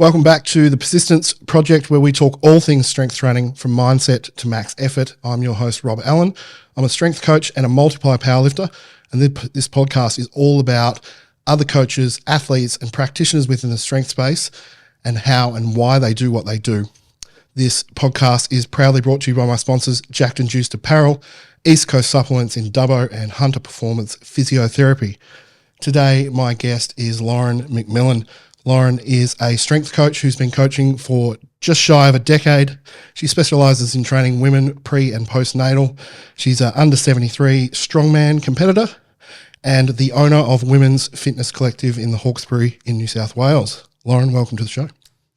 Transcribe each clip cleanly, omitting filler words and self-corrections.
Welcome back to the Persistence Project, where we talk all things strength training from mindset to max effort. I'm your host, Rob Allen. I'm a strength coach and a multiply powerlifter, and this podcast is all about other coaches, athletes, and practitioners within the strength space and how and why they do what they do. This podcast is proudly brought to you by my sponsors, Jacked and Juiced Apparel, East Coast Supplements in Dubbo, and Hunter Performance Physiotherapy. Today, my guest is Lauren Mcmillen. Lauren is a strength coach who's been coaching for just shy of a decade. She specialises in training women pre- and postnatal. She's an under 73 strongman competitor and the owner of Women's Fitness Collective in the Hawkesbury in New South Wales. Lauren, welcome to the show.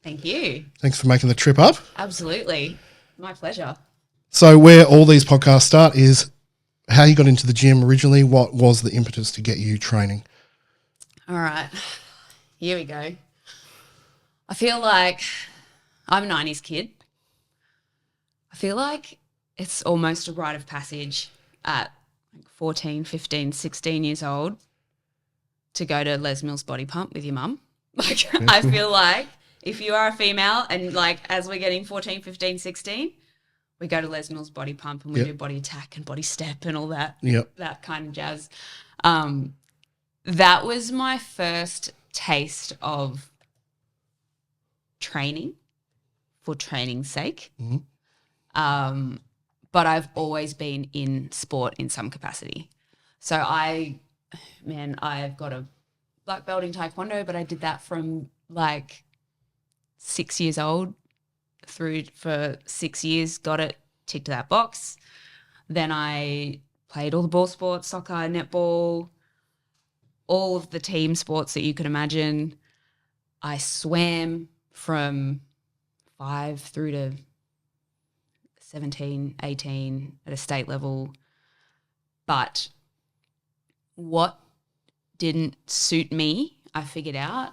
Thank you. Thanks for making the trip up. Absolutely. My pleasure. So where all these podcasts start is how you got into the gym originally. What was the impetus to get you training? All right. Here we go. I feel like I'm a 90s kid. I feel like it's almost a rite of passage at 14, 15, 16 years old to go to Les Mills Body Pump with your mum. Like, I feel like if you are a female and like as we're getting 14, 15, 16, we go to Les Mills Body Pump and we do body attack and body step and all that, that kind of jazz. That was my first taste of training for training's sake. Mm-hmm. But I've always been in sport in some capacity. So I've got a black belt in Taekwondo, but I did that from like 6 years old through for 6 years, got it, ticked that box. Then I played all the ball sports, soccer, netball, all of the team sports that you could imagine. I swam from 5 through to 17, 18 at a state level. But what didn't suit me, I figured out,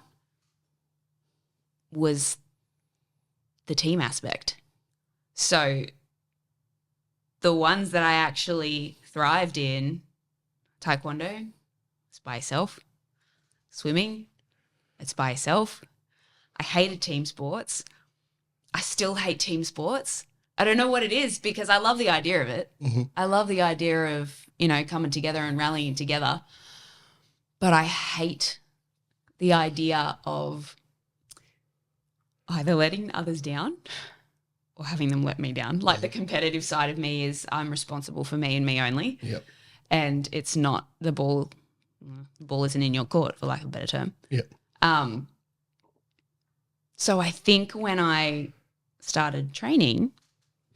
was the team aspect. So the ones that I actually thrived in, Taekwondo, it's by yourself. Swimming, it's by yourself. I hated team sports. I still hate team sports. I don't know what it is because I love the idea of it. Mm-hmm. I love the idea of, coming together and rallying together. But I hate the idea of either letting others down or having them let me down. Like the competitive side of me is I'm responsible for me and me only. Yep. And it's not the ball isn't in your court, for lack of a better term. Yep. So I think when I started training,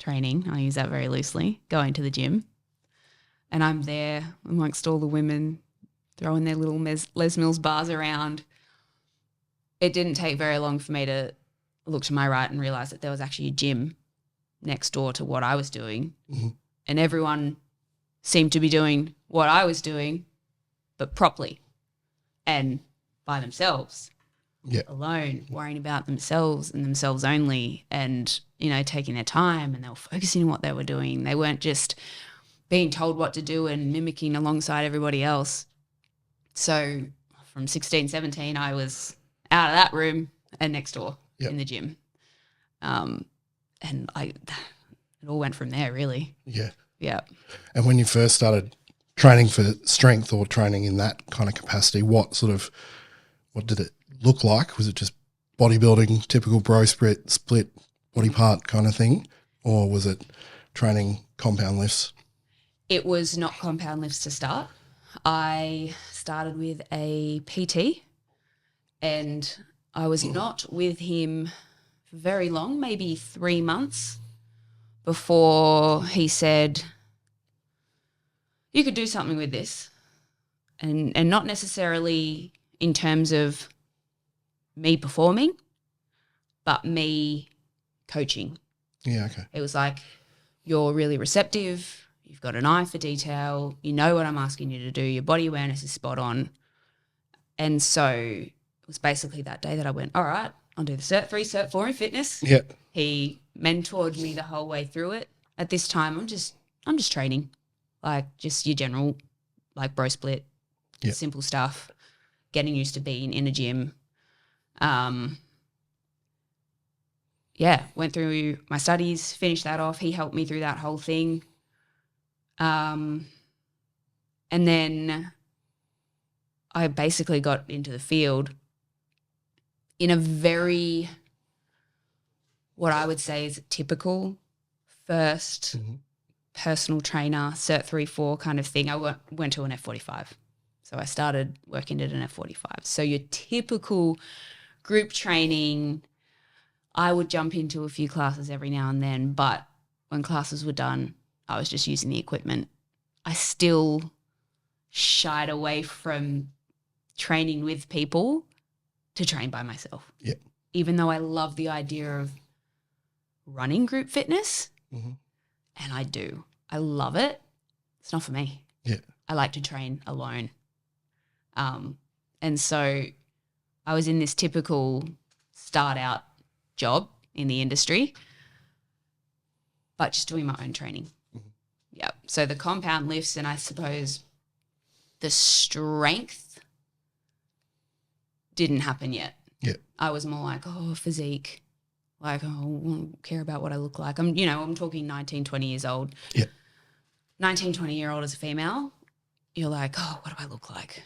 I use that very loosely, going to the gym, and I'm there amongst all the women throwing their little Les Mills bars around, it didn't take very long for me to look to my right and realise that there was actually a gym next door to what I was doing, and everyone seemed to be doing what I was doing, but properly and by themselves, alone, worrying about themselves and themselves only, and, taking their time, and they were focusing on what they were doing. They weren't just being told what to do and mimicking alongside everybody else. So from 16, 17, I was out of that room and next door in the gym. And it all went from there, really. Yeah. Yeah. And when you first started training for strength or training in that kind of capacity, what did it look like? Was it just bodybuilding, typical bro split body part kind of thing? Or was it training compound lifts? It was not compound lifts to start. I started with a PT and I was not with him for very long, maybe 3 months, before he said, you could do something with this. And not necessarily in terms of me performing, but me coaching. Yeah, okay. It was like, you're really receptive, you've got an eye for detail, you know what I'm asking you to do, your body awareness is spot on. And so it was basically that day that I went, all right, I'll do the Cert 3, Cert 4 in fitness. Yeah. He mentored me the whole way through it. At this time, I'm just training, like just your general, like bro split, simple stuff, getting used to being in a gym. went through my studies, finished that off. He helped me through that whole thing. And then I basically got into the field in a very, what I would say is a typical first personal trainer, Cert 3-4 kind of thing. I went to an F45. So I started working at an F45. So your typical group training, I would jump into a few classes every now and then, but when classes were done, I was just using the equipment. I still shied away from training with people to train by myself. Yeah. Even though I love the idea of running group fitness, and I do. I love it. It's not for me. Yeah. I like to train alone. And so I was in this typical start out job in the industry, but just doing my own training. Yeah. So the compound lifts and I suppose the strength didn't happen yet. Yeah. I was more like, physique. Like, I don't care about what I look like. I'm talking 19, 20 years old. Yeah. 19, 20-year-old as a female, you're like, what do I look like?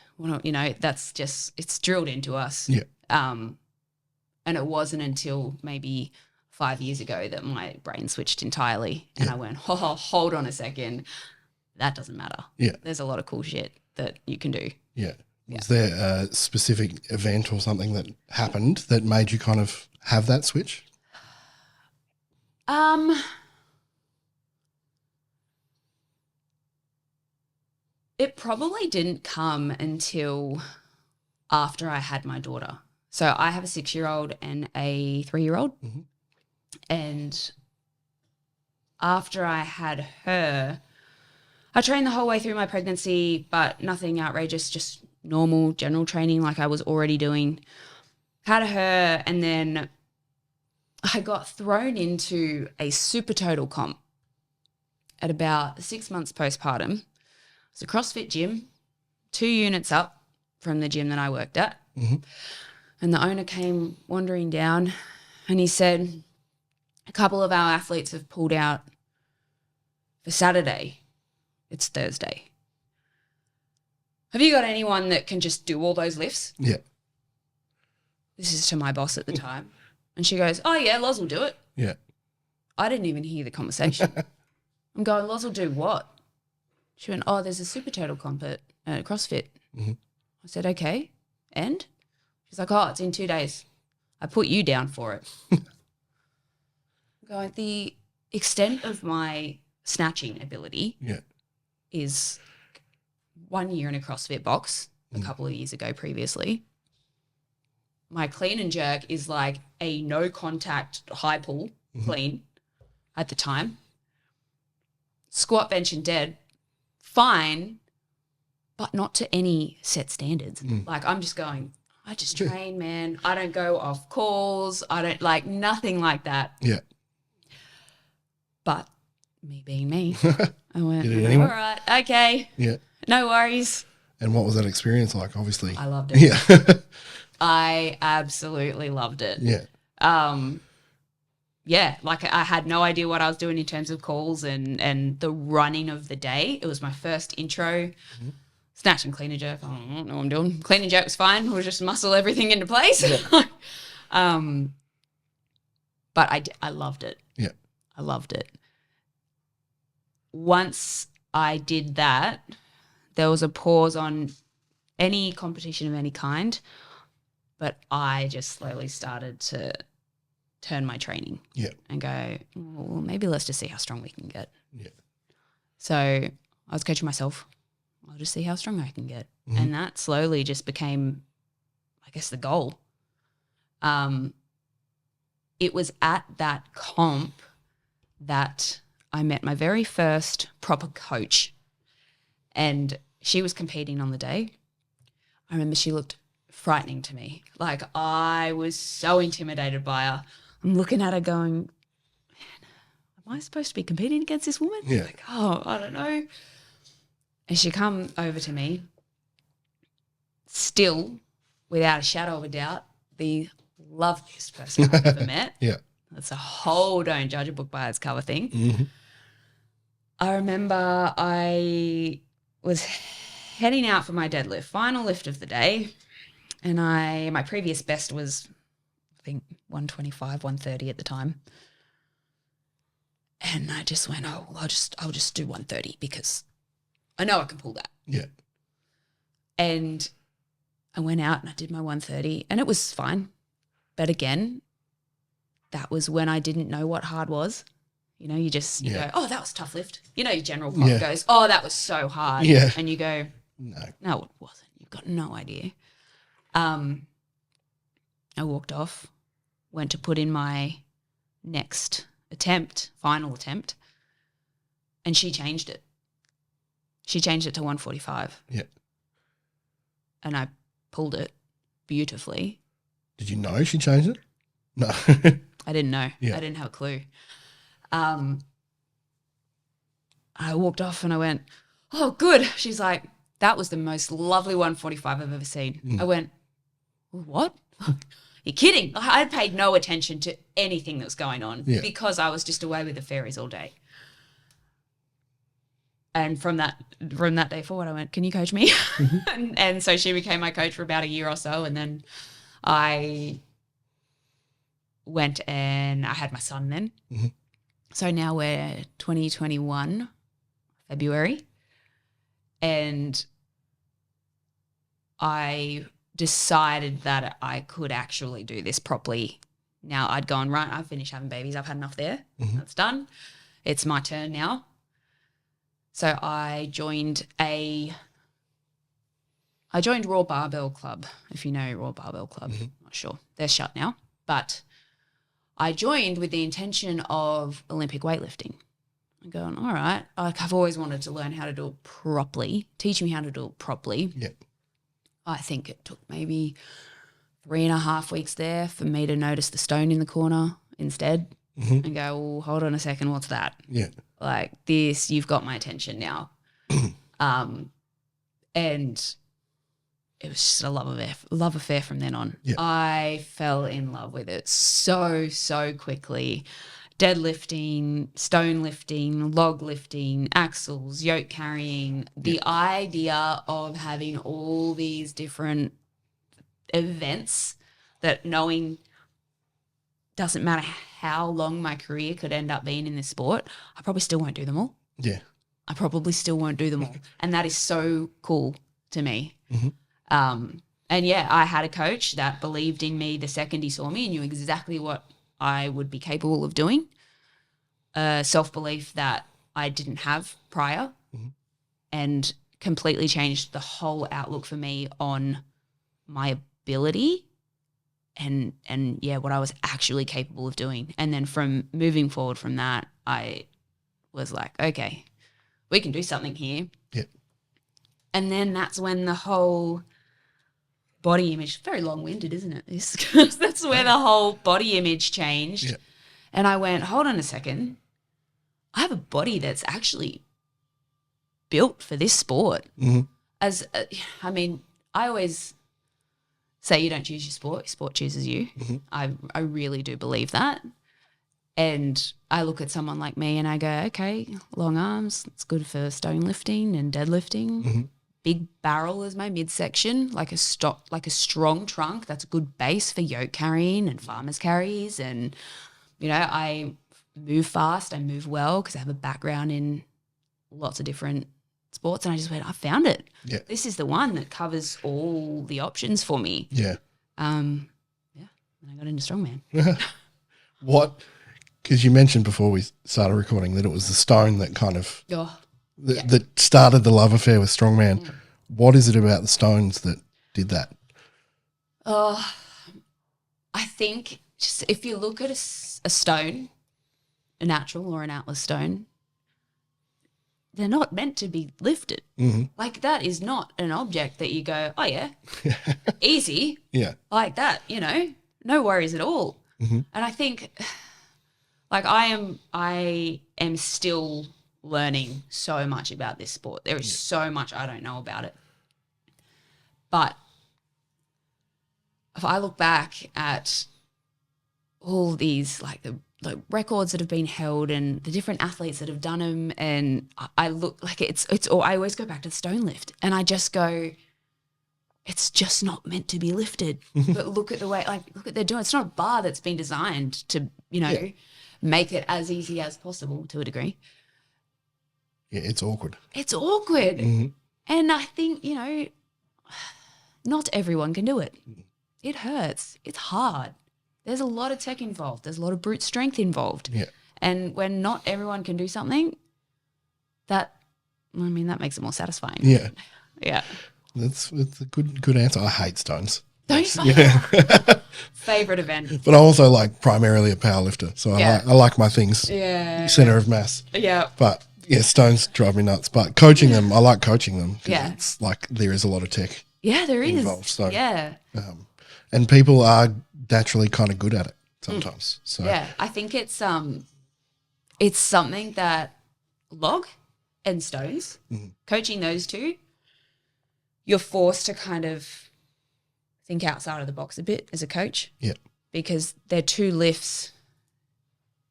That's just, it's drilled into us. Yeah. And it wasn't until maybe 5 years ago that my brain switched entirely and I went, hold on a second. That doesn't matter. Yeah. There's a lot of cool shit that you can do. Yeah. Was there a specific event or something that happened that made you kind of have that switch? It probably didn't come until after I had my daughter. So I have a 6-year-old and a 3-year-old. And after I had her, I trained the whole way through my pregnancy, but nothing outrageous, just normal general training like I was already doing. Had her, and then I got thrown into a super total comp at about 6 months postpartum. It was a CrossFit gym, 2 units up from the gym that I worked at. And the owner came wandering down and he said, a couple of our athletes have pulled out for Saturday. It's Thursday. Have you got anyone that can just do all those lifts? Yeah. This is to my boss at the time. And she goes, oh, yeah, Loz will do it. Yeah. I didn't even hear the conversation. I'm going, Loz will do what? She went, oh, there's a super total comp at CrossFit. I said, okay. And? She's like, oh, it's in 2 days. I put you down for it. I'm going, the extent of my snatching ability is 1 year in a CrossFit box a couple of years ago previously. My clean and jerk is like a no contact high pull clean at the time. Squat, bench and dead, fine, but not to any set standards. Like I'm just going, I just train, man. I don't go off calls. I don't like nothing like that. Yeah. But me being me, I went, Did it anyway? all right, okay. Yeah. No worries. And what was that experience like, obviously? I loved it. Yeah. I absolutely loved it. Yeah. Like I had no idea what I was doing in terms of calls and the running of the day. It was my first intro. Snatch and clean and jerk. I don't know what I'm doing. Clean and jerk was fine. We'll just muscle everything into place. Yeah. But I loved it. Yeah. I loved it. Once I did that, there was a pause on any competition of any kind, but I just slowly started to turn my training and go, well, maybe let's just see how strong we can get. Yeah. So I was coaching myself. I'll just see how strong I can get. And that slowly just became, I guess, the goal. It was at that comp that I met my very first proper coach, and she was competing on the day. I remember she looked frightening to me. Like I was so intimidated by her. I'm looking at her going, man, am I supposed to be competing against this woman? Yeah. Like, I don't know. And she come over to me, still, without a shadow of a doubt, the loveliest person I've ever met. Yeah. That's a whole don't judge a book by its cover thing. Mm-hmm. I remember I was heading out for my deadlift, final lift of the day, and my previous best was, I think, 125, 130 at the time. And I just went, oh, well, I'll just do 130 because I know I can pull that. Yeah. And I went out and I did my 130 and it was fine. But again, that was when I didn't know what hard was. You know, you go, oh, that was a tough lift. You know, your general pop goes, oh, that was so hard. Yeah. And you go, No, it wasn't. You've got no idea. I walked off, went to put in my next final attempt, and she changed it. She changed it to 145. Yeah. And I pulled it beautifully. Did you know she changed it? No. I didn't know. Yeah. I didn't have a clue. I walked off and I went, oh, good. She's like, that was the most lovely 145 I've ever seen. I went, what? You're kidding. I paid no attention to anything that was going on because I was just away with the fairies all day. And from that day forward, I went, can you coach me? Mm-hmm. and so she became my coach for about a year or so. And then I went and I had my son then. Mm-hmm. So now we're 2021, February. And I decided that I could actually do this properly. Now I'd gone, right, I've finished having babies. I've had enough there. Mm-hmm. That's done. It's my turn now. So I joined Raw Barbell Club, if you know Raw Barbell Club. Mm-hmm. Not sure. They're shut now. But I joined with the intention of Olympic weightlifting. I'm going, all right, I've always wanted to learn how to do it properly. Teach me how to do it properly. Yep. I think it took maybe 3.5 weeks there for me to notice the stone in the corner instead and go, well, hold on a second, what's that? Yeah. Like this, you've got my attention now. And it was just a love affair from then on. Yeah. I fell in love with it so quickly. Deadlifting, stone lifting, log lifting, axles, yoke carrying, the idea of having all these different events that knowing doesn't matter how long my career could end up being in this sport, I probably still won't do them all. Yeah. I probably still won't do them all. And that is so cool to me. Mm-hmm. And yeah, I had a coach that believed in me the second he saw me and knew exactly what I would be capable of doing. Self-belief that I didn't have prior and completely changed the whole outlook for me on my ability and what I was actually capable of doing. And then from moving forward from that, I was like, okay, we can do something here. Yep. And then that's when the whole body image, very long-winded, isn't it? That's where the whole body image changed. Yep. And I went, hold on a second. I have a body that's actually built for this sport. Mm-hmm. I always say you don't choose your sport chooses you. Mm-hmm. I really do believe that. And I look at someone like me and I go, okay, long arms, it's good for stone lifting and deadlifting. Mm-hmm. Big barrel is my midsection, like a strong trunk. That's a good base for yoke carrying and farmer's carries. And, you know, I move fast, I move well because I have a background in lots of different sports. And I just went, I found it. Yeah. This is the one that covers all the options for me. Yeah. And I got into strongman. What? Because you mentioned before we started recording that it was the stone that kind of that started the love affair with strongman. Mm. What is it about the stones that did that? I think just if you look at a stone, a natural or an atlas stone, they're not meant to be lifted. Mm-hmm. Like that is not an object that you go, oh yeah, easy. Yeah. Like that, you know, no worries at all. Mm-hmm. And I think like I am still learning so much about this sport. There is so much I don't know about it. But if I look back at all these like the records that have been held and the different athletes that have done them, and I look like it's all, I always go back to the stone lift, and I just go, it's just not meant to be lifted. But look at the way, like, look at they're doing. It's not a bar that's been designed to, make it as easy as possible to a degree. Yeah, it's awkward. It's awkward. Mm-hmm. And I think, not everyone can do it. It hurts. It's hard. There's a lot of tech involved. There's a lot of brute strength involved. Yeah. And when not everyone can do something, that makes it more satisfying. Yeah. Yeah. It's a good answer. I hate stones. Don't you? Yeah. Favorite event. But I also like primarily a powerlifter. So I like my things center of mass. Yeah. But yeah, stones drive me nuts. But coaching them, I like coaching them. Yeah. It's like there is a lot of tech. Yeah, there is. Involved, so, yeah. And people are naturally kind of good at it sometimes. So yeah, I think it's something that log and stones, coaching those two, you're forced to kind of think outside of the box a bit as a coach. Yeah. Because they're two lifts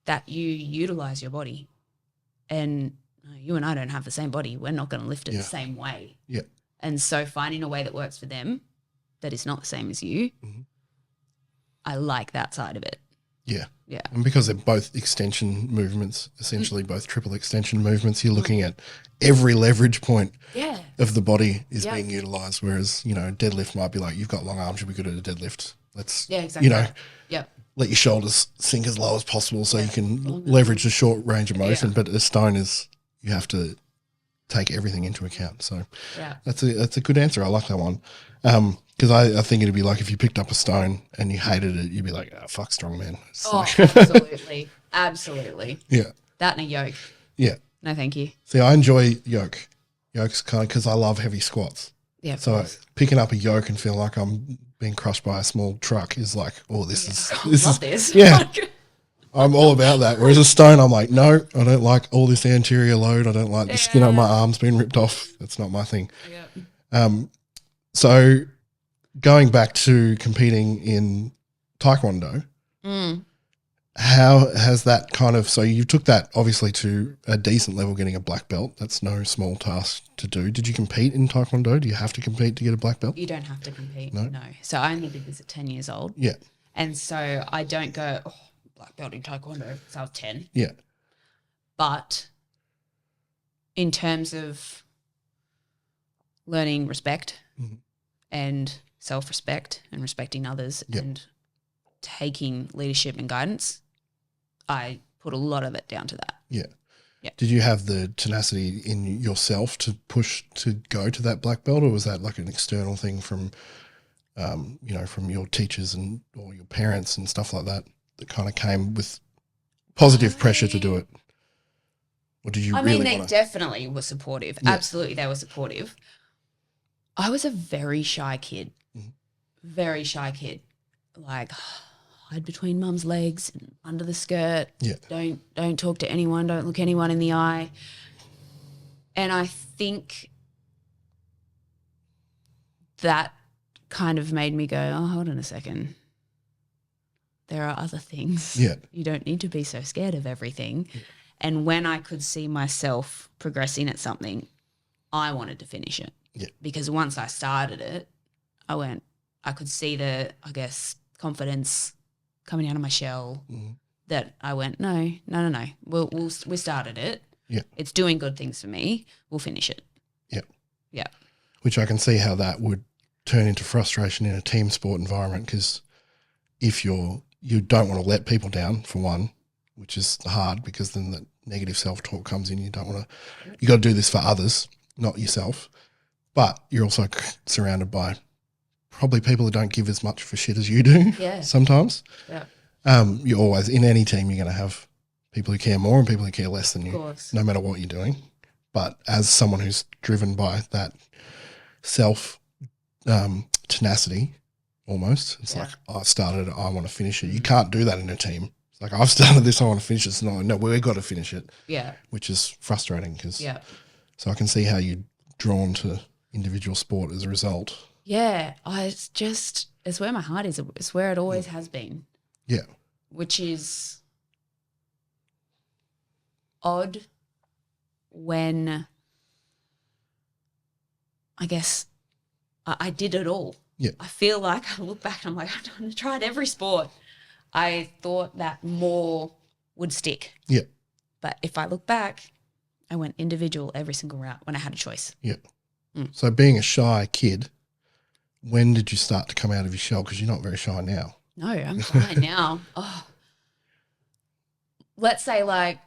that you utilize your body. And you and I don't have the same body. We're not going to lift it the same way. Yeah. And so finding a way that works for them that is not the same as you, I like that side of it. Yeah. Yeah. And because they're both extension movements, essentially both triple extension movements, you're looking at every leverage point of the body is being utilised, whereas, deadlift might be like, you've got long arms, you'll be good at a deadlift. Let's, let your shoulders sink as low as possible so you can leverage the short range of motion. But a stone is, you have to take everything into account. So that's a good answer. I like that one. Because I think it'd be like if you picked up a stone and you hated it, you'd be like, oh, fuck strongman. Absolutely. Absolutely. Yeah. That and a yoke. Yeah. No, thank you. See, I enjoy yoke. Yoke's kind of because I love heavy squats. Yeah. So picking up a yoke and feeling like I'm being crushed by a small truck is like, oh, this is. Yeah. I'm all about that. Whereas a stone, I'm like, no, I don't like all this anterior load. I don't like the skin on my arms being ripped off. That's not my thing. Yeah. So going back to competing in Taekwondo, how has that kind of, so you took that obviously to a decent level, getting a black belt. That's no small task to do. Did you compete in Taekwondo? Do you have to compete to get a black belt? You don't have to compete. No. So I only did this at 10 years old. Yeah. And so I don't go, black belt in Taekwondo, so I was 10. Yeah. But in terms of learning respect and self-respect and respecting others and taking leadership and guidance, I put a lot of it down to that. Yeah. Yeah. Did you have the tenacity in yourself to push to go to that black belt, or was that like an external thing from, from your teachers or your parents and stuff like that kind of came with positive pressure to do it? Or did you they definitely were supportive. Yeah. Absolutely, they were supportive. I was a very shy kid. Very shy kid. Like, hide between mum's legs and under the skirt. Yeah. Don't talk to anyone. Don't look anyone in the eye. And I think that kind of made me go, oh, hold on a second. There are other things. Yeah. You don't need to be so scared of everything. Yeah. And when I could see myself progressing at something, I wanted to finish it. Yeah. Because once I started it, I could see the, confidence coming out of my shell that I went, no. We started it. Yeah. It's doing good things for me. We'll finish it. Yeah. Yeah. Which I can see how that would turn into frustration in a team sport environment, because if you don't want to let people down, for one, which is hard because then the negative self-talk comes in. You got to do this for others, not yourself. But you're also surrounded by probably people who don't give as much for shit as you do sometimes. Yeah. You're always, in any team, you're going to have people who care more and people who care less than you, no matter what you're doing. But as someone who's driven by that tenacity almost, it's like, I started it, I want to finish it. You can't do that in a team. It's like, I've started this, I want to finish it. No, we've got to finish it. Yeah. Which is frustrating because so I can see how you're drawn to individual sport as a result. Yeah, it's where my heart is. It's where it always has been. Yeah. which is odd when I guess I did it all. Yeah. I feel like I look back and I'm like, I've tried every sport. I thought that more would stick. Yeah. But if I look back, I went individual every single route when I had a choice. Yeah. So being a shy kid, when did you start to come out of your shell? Because you're not very shy now. No, I'm fine now. Oh, let's say like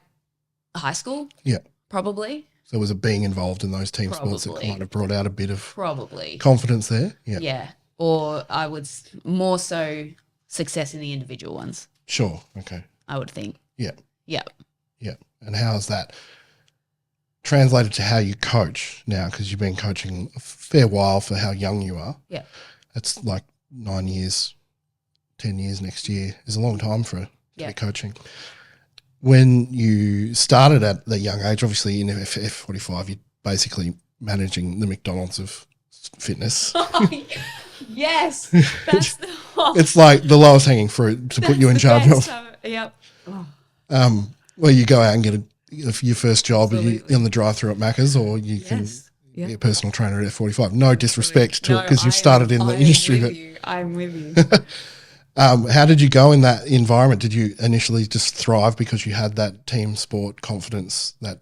high school. Yeah. Probably. So was it being involved in those team sports that Probably. kind of brought out a bit of Probably. confidence there? Yeah. Yeah. Or I would more so success in the individual ones, Sure. Okay. I would think. Yeah. Yeah. Yeah. And how's that translated to how you coach now? Because you've been coaching a fair while for how young you are. Yeah. It's like 9 years, 10 years next year is a long time to be coaching. When you started at the young age, obviously in F45, you're basically managing the McDonald's of fitness. Yes. That's It's like the lowest hanging fruit to put you in charge of. Yep. Where you go out and get your first job in the drive-through at Macca's, or you can be a personal trainer at F45. No disrespect to it because you've started in the industry. I'm with you. How did you go in that environment? Did you initially just thrive because you had that team sport confidence, that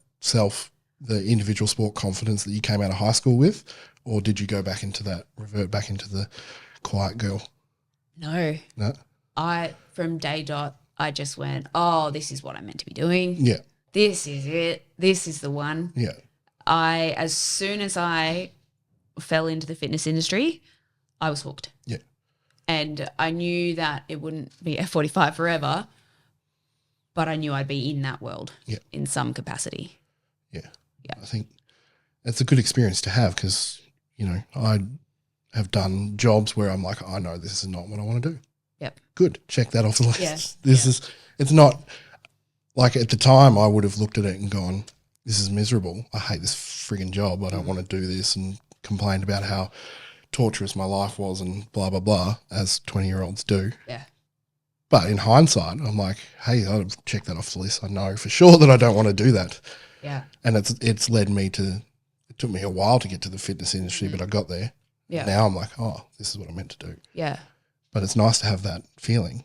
the individual sport confidence that you came out of high school with, or did you go back into that, revert back into the quiet girl? No. From day dot, I just went, oh, this is what I'm meant to be doing. Yeah. This is it. This is the one. Yeah. As soon as I fell into the fitness industry, I was hooked. Yeah. And I knew that it wouldn't be F45 forever, but I knew I'd be in that world in some capacity. Yeah. Yeah. I think it's a good experience to have because, I have done jobs where I'm like, I know this is not what I want to do. Yep. Good. Check that off the list. Yeah. It's not like at the time I would have looked at it and gone, this is miserable. I hate this frigging job. I don't want to do this, and complained about how torturous my life was and blah, blah, blah, as 20-year-olds do. Yeah. But in hindsight, I'm like, hey, I'll check that off the list. I know for sure that I don't want to do that. Yeah. And it's led me to, it took me a while to get to the fitness industry, but I got there. Yeah. Now I'm like, oh, this is what I'm meant to do. Yeah. But it's nice to have that feeling,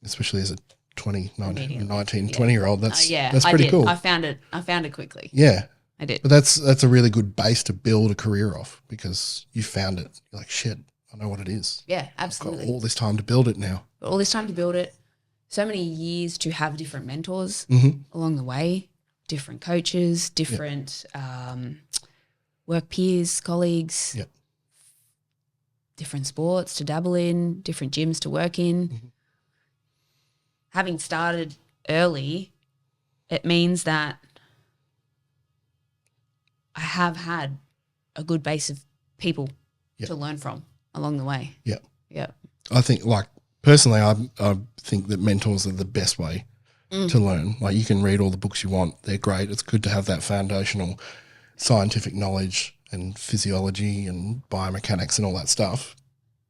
especially as a 20-year-old. That's pretty cool. I found it quickly. Yeah. I did. But that's a really good base to build a career off because you found it. You're like, shit, I know what it is. Yeah, I've absolutely. got all this time to build it now. All this time to build it. So many years to have different mentors Mm-hmm. along the way, different coaches, different work peers, colleagues, Yeah. different sports to dabble in, different gyms to work in. Mm-hmm. Having started early, it means that I have had a good base of people to learn from along the way. Yeah. Yeah. I think, personally, I think that mentors are the best way to learn. Like, you can read all the books you want. They're great. It's good to have that foundational scientific knowledge and physiology and biomechanics and all that stuff.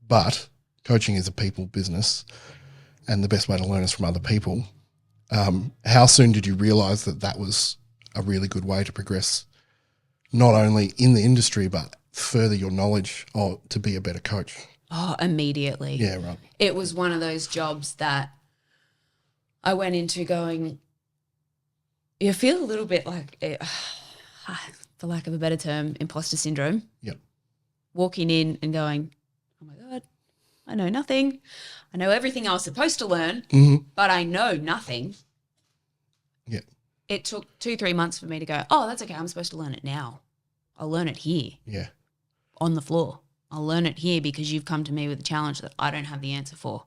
But coaching is a people business, and the best way to learn is from other people. How soon did you realise that was a really good way to progress, not only in the industry, but further your knowledge to be a better coach? Oh, immediately. Yeah, right. It was one of those jobs that I went into going, you feel a little bit like, for lack of a better term, imposter syndrome. Yep. Walking in and going, oh my God, I know nothing. I know everything I was supposed to learn, but I know nothing. Yeah. It took 2-3 months for me to go, oh, that's okay. I'm supposed to learn it now. I'll learn it here. Yeah. On the floor. I'll learn it here because you've come to me with a challenge that I don't have the answer for.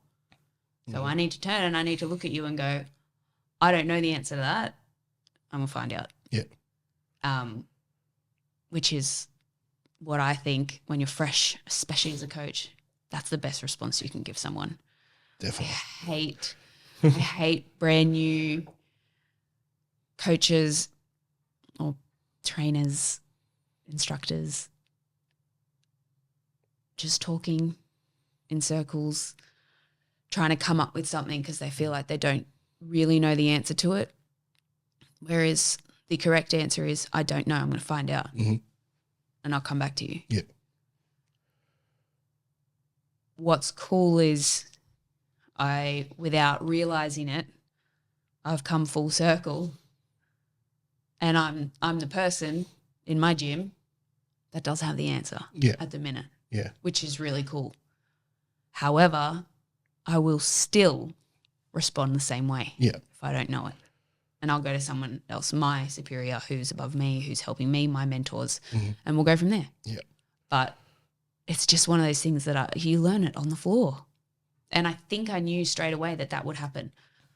So I need to turn and I need to look at you and go, I don't know the answer to that. I'm going to find out. Yeah. Which is what I think when you're fresh, especially as a coach, that's the best response you can give someone. Definitely. I hate brand new coaches or trainers, instructors, just talking in circles, trying to come up with something because they feel like they don't really know the answer to it. Whereas the correct answer is, I don't know, I'm going to find out and I'll come back to you. Yeah. What's cool is without realising it, I've come full circle and I'm the person in my gym that does have the answer at the minute. Yeah. Which is really cool. However, I will still respond the same way if I don't know it. And I'll go to someone else, my superior, who's above me, who's helping me, my mentors, and we'll go from there. Yeah. But it's just one of those things that you learn it on the floor. And I think I knew straight away that would happen.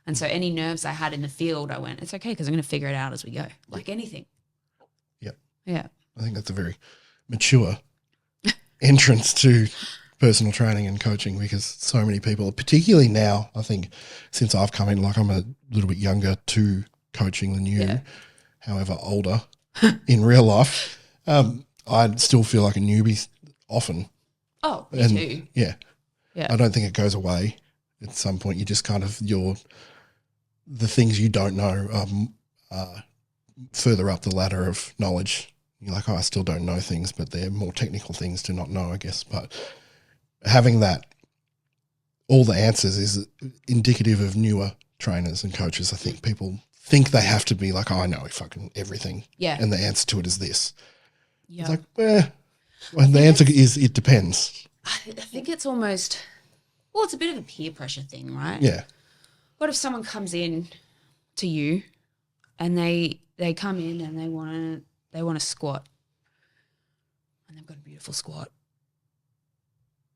And so any nerves I had in the field, I went, it's okay because I'm going to figure it out as we go, like anything. Yeah. Yeah. I think that's a very mature entrance to personal training and coaching because so many people, particularly now, I think since I've come in, like I'm a little bit younger to coaching than you, however older in real life, I still feel like a newbie often. Oh, me too. Yeah. Yeah. I don't think it goes away. At some point you just kind of the things you don't know are further up the ladder of knowledge. You're like, oh, I still don't know things, but they're more technical things to not know, I guess. But having that, all the answers is indicative of newer trainers and coaches. I think people think they have to be like, oh, I know fucking everything. Yeah. And the answer to it is this. Yeah. It's like, well, the answer is it depends. I think it's almost, well, it's a bit of a peer pressure thing, right? Yeah. What if someone comes in to you and they come in and they want to squat and they've got a beautiful squat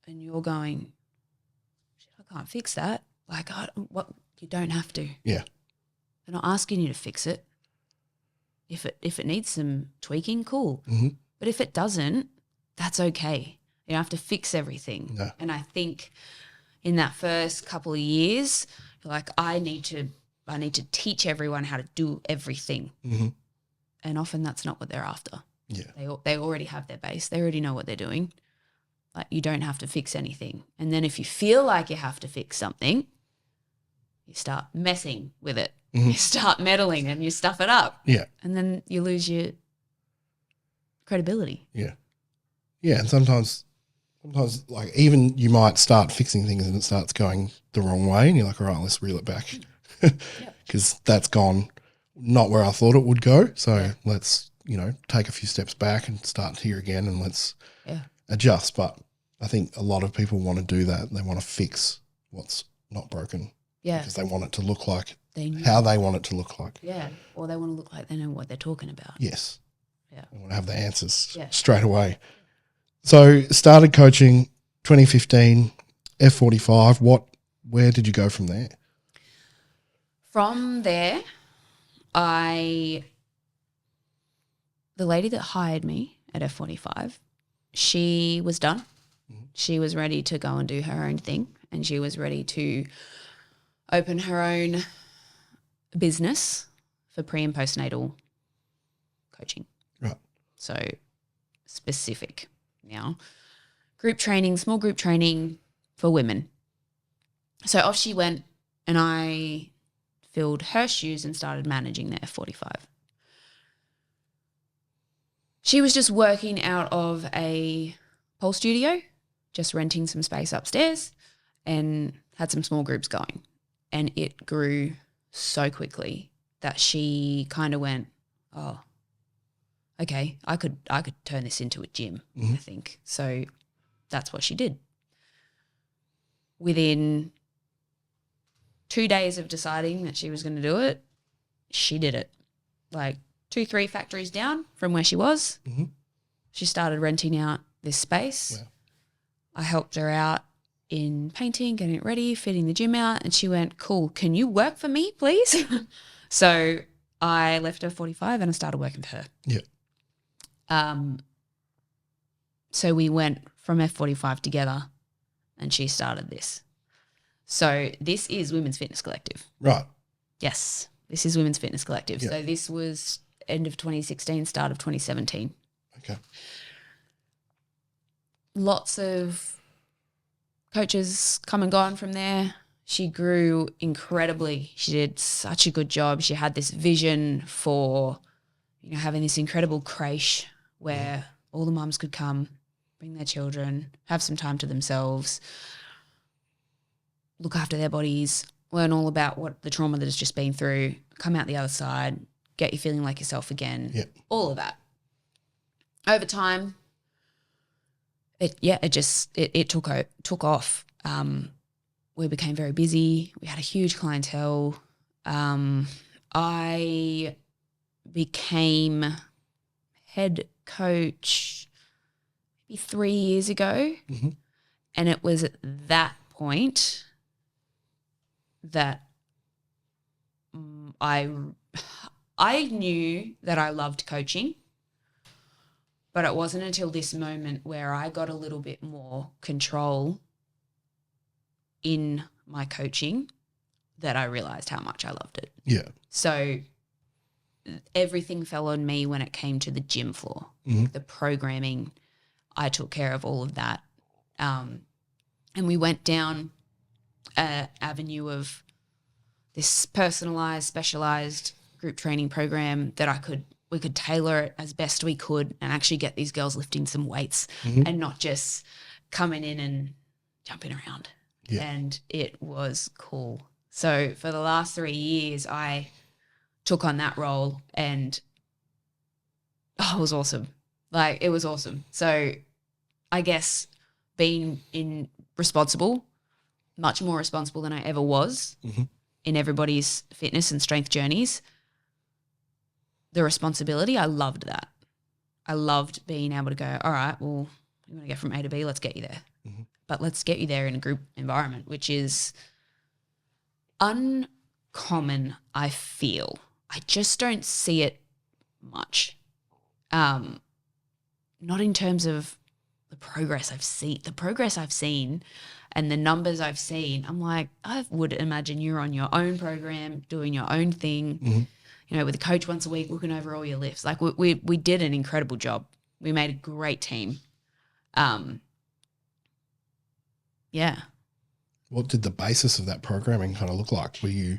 and you're going, shit, I can't fix that. Like, you don't have to. Yeah. They're not asking you to fix it. If it needs some tweaking, cool. Mm-hmm. But if it doesn't, that's okay. You don't have to fix everything. No. And I think in that first couple of years, you're like, I need to teach everyone how to do everything. Mm-hmm. And often that's not what they're after. Yeah. They already have their base. They already know what they're doing. Like, you don't have to fix anything. And then if you feel like you have to fix something, you start messing with it. Mm-hmm. You start meddling and you stuff it up. Yeah. And then you lose your credibility. Yeah. Yeah. And sometimes like even you might start fixing things and it starts going the wrong way and you're like, all right, let's reel it back because that's gone not where I thought it would go. So let's, take a few steps back and start here again and let's adjust. But I think a lot of people want to do that. They want to fix what's not broken because they want it to look like how they want it to look like. Yeah. Or they want to look like they know what they're talking about. Yes. Yeah. They want to have the answers straight away. So started coaching 2015, F45. Where did you go from there? From there, the lady that hired me at F45, she was done. Mm-hmm. She was ready to go and do her own thing and she was ready to open her own business for pre- and postnatal coaching. Right. So specific now. Group training, small group training for women. So off she went and I filled her shoes and started managing the F45. She was just working out of a pole studio, just renting some space upstairs and had some small groups going. And it grew so quickly that she kind of went, oh, okay, I could turn this into a gym, I think. So that's what she did. Within 2 days of deciding that she was going to do it, she did it. Like 2-3 factories down from where she was, she started renting out this space. Wow. I helped her out in painting, getting it ready, fitting the gym out, and she went, cool, can you work for me, please? So I left her 45 and I started working for her. Yeah. So we went from F45 together and she started this. So this is Women's Fitness Collective. Right. Yes, this is Women's Fitness Collective. Yeah. So this was end of 2016, start of 2017. Okay. Lots of coaches come and gone from there. she grew incredibly. She did such a good job. She had this vision for, having this incredible creche where all the mums could come, bring their children, have some time to themselves, look after their bodies, learn all about what the trauma that has just been through, come out the other side, get you feeling like yourself again, all of that. Over time, it took off. We became very busy. We had a huge clientele. I became head coach maybe 3 years ago, and it was at that point that I knew that I loved coaching, but it wasn't until this moment where I got a little bit more control in my coaching that I realised how much I loved it. Yeah. So everything fell on me when it came to the gym floor, the programming. I took care of all of that. And we went down an avenue of this personalised, specialised group training program that we could tailor it as best we could and actually get these girls lifting some weights and not just coming in and jumping around. Yeah. And it was cool. So for the last 3 years, I took on that role and it was awesome. Like, it was awesome. So I guess being much more responsible than I ever was in everybody's fitness and strength journeys, the responsibility, I loved that. I loved being able to go, all right, well, you want to get from A to B, let's get you there. But let's get you there in a group environment, which is uncommon, I feel. I just don't see it much. Not in terms of the progress I've seen. The progress I've seen and the numbers I've seen, I'm like, I would imagine you're on your own program, doing your own thing, with a coach once a week, looking over all your lifts. Like, we did an incredible job. We made a great team. Yeah. What did the basis of that programming kind of look like? Were you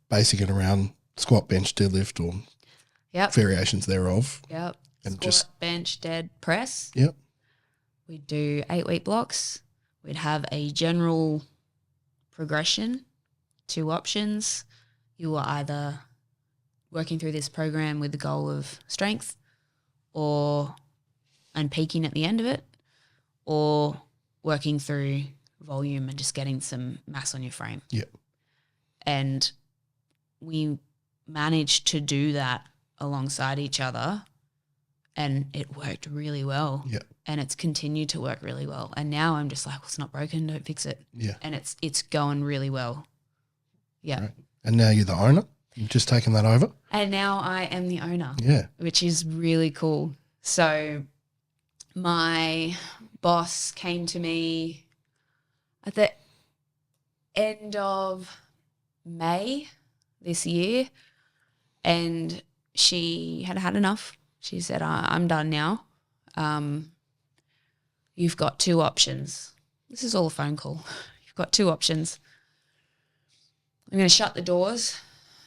basing it around squat, bench, deadlift, or variations thereof? Yep. And squat, just bench, dead, press. Yep. We'd do 8-week blocks. We'd have a general progression, 2 options. You were either working through this program with the goal of strength and peaking at the end of it, or working through volume and just getting some mass on your frame. Yep. And we managed to do that alongside each other, and it worked really well. Yep. And it's continued to work really well. And now I'm just like, well, it's not broken, don't fix it. Yeah. And it's going really well. Yeah. Right. And now you're the owner? You've just taken that over? And now I am the owner. Yeah. Which is really cool. So my boss came to me at the end of May this year, and she had had enough. She said, I'm done now. You've got 2 options. This is all a phone call. You've got 2 options. I'm going to shut the doors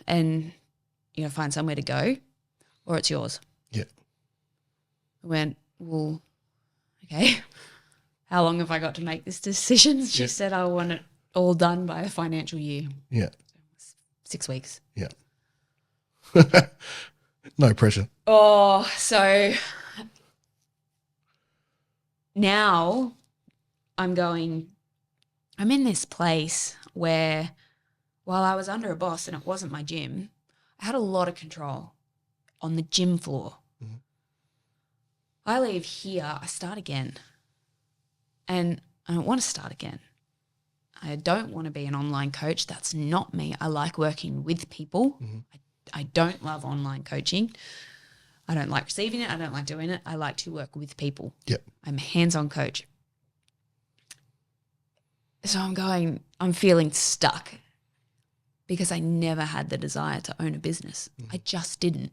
and find somewhere to go, or it's yours. Yeah. I went, well, okay. How long have I got to make this decision? She said, I want it all done by a financial year. Yeah. 6 weeks. Yeah. No pressure. Oh, so now I'm in this place where while I was under a boss and it wasn't my gym, I had a lot of control on the gym floor. I leave here, I start again. And I don't want to start again. I don't want to be an online coach. That's not me. I like working with people. I don't love online coaching. I don't like receiving it. I don't like doing it. I like to work with people. Yep. I'm a hands-on coach. So I'm feeling stuck because I never had the desire to own a business. I just didn't.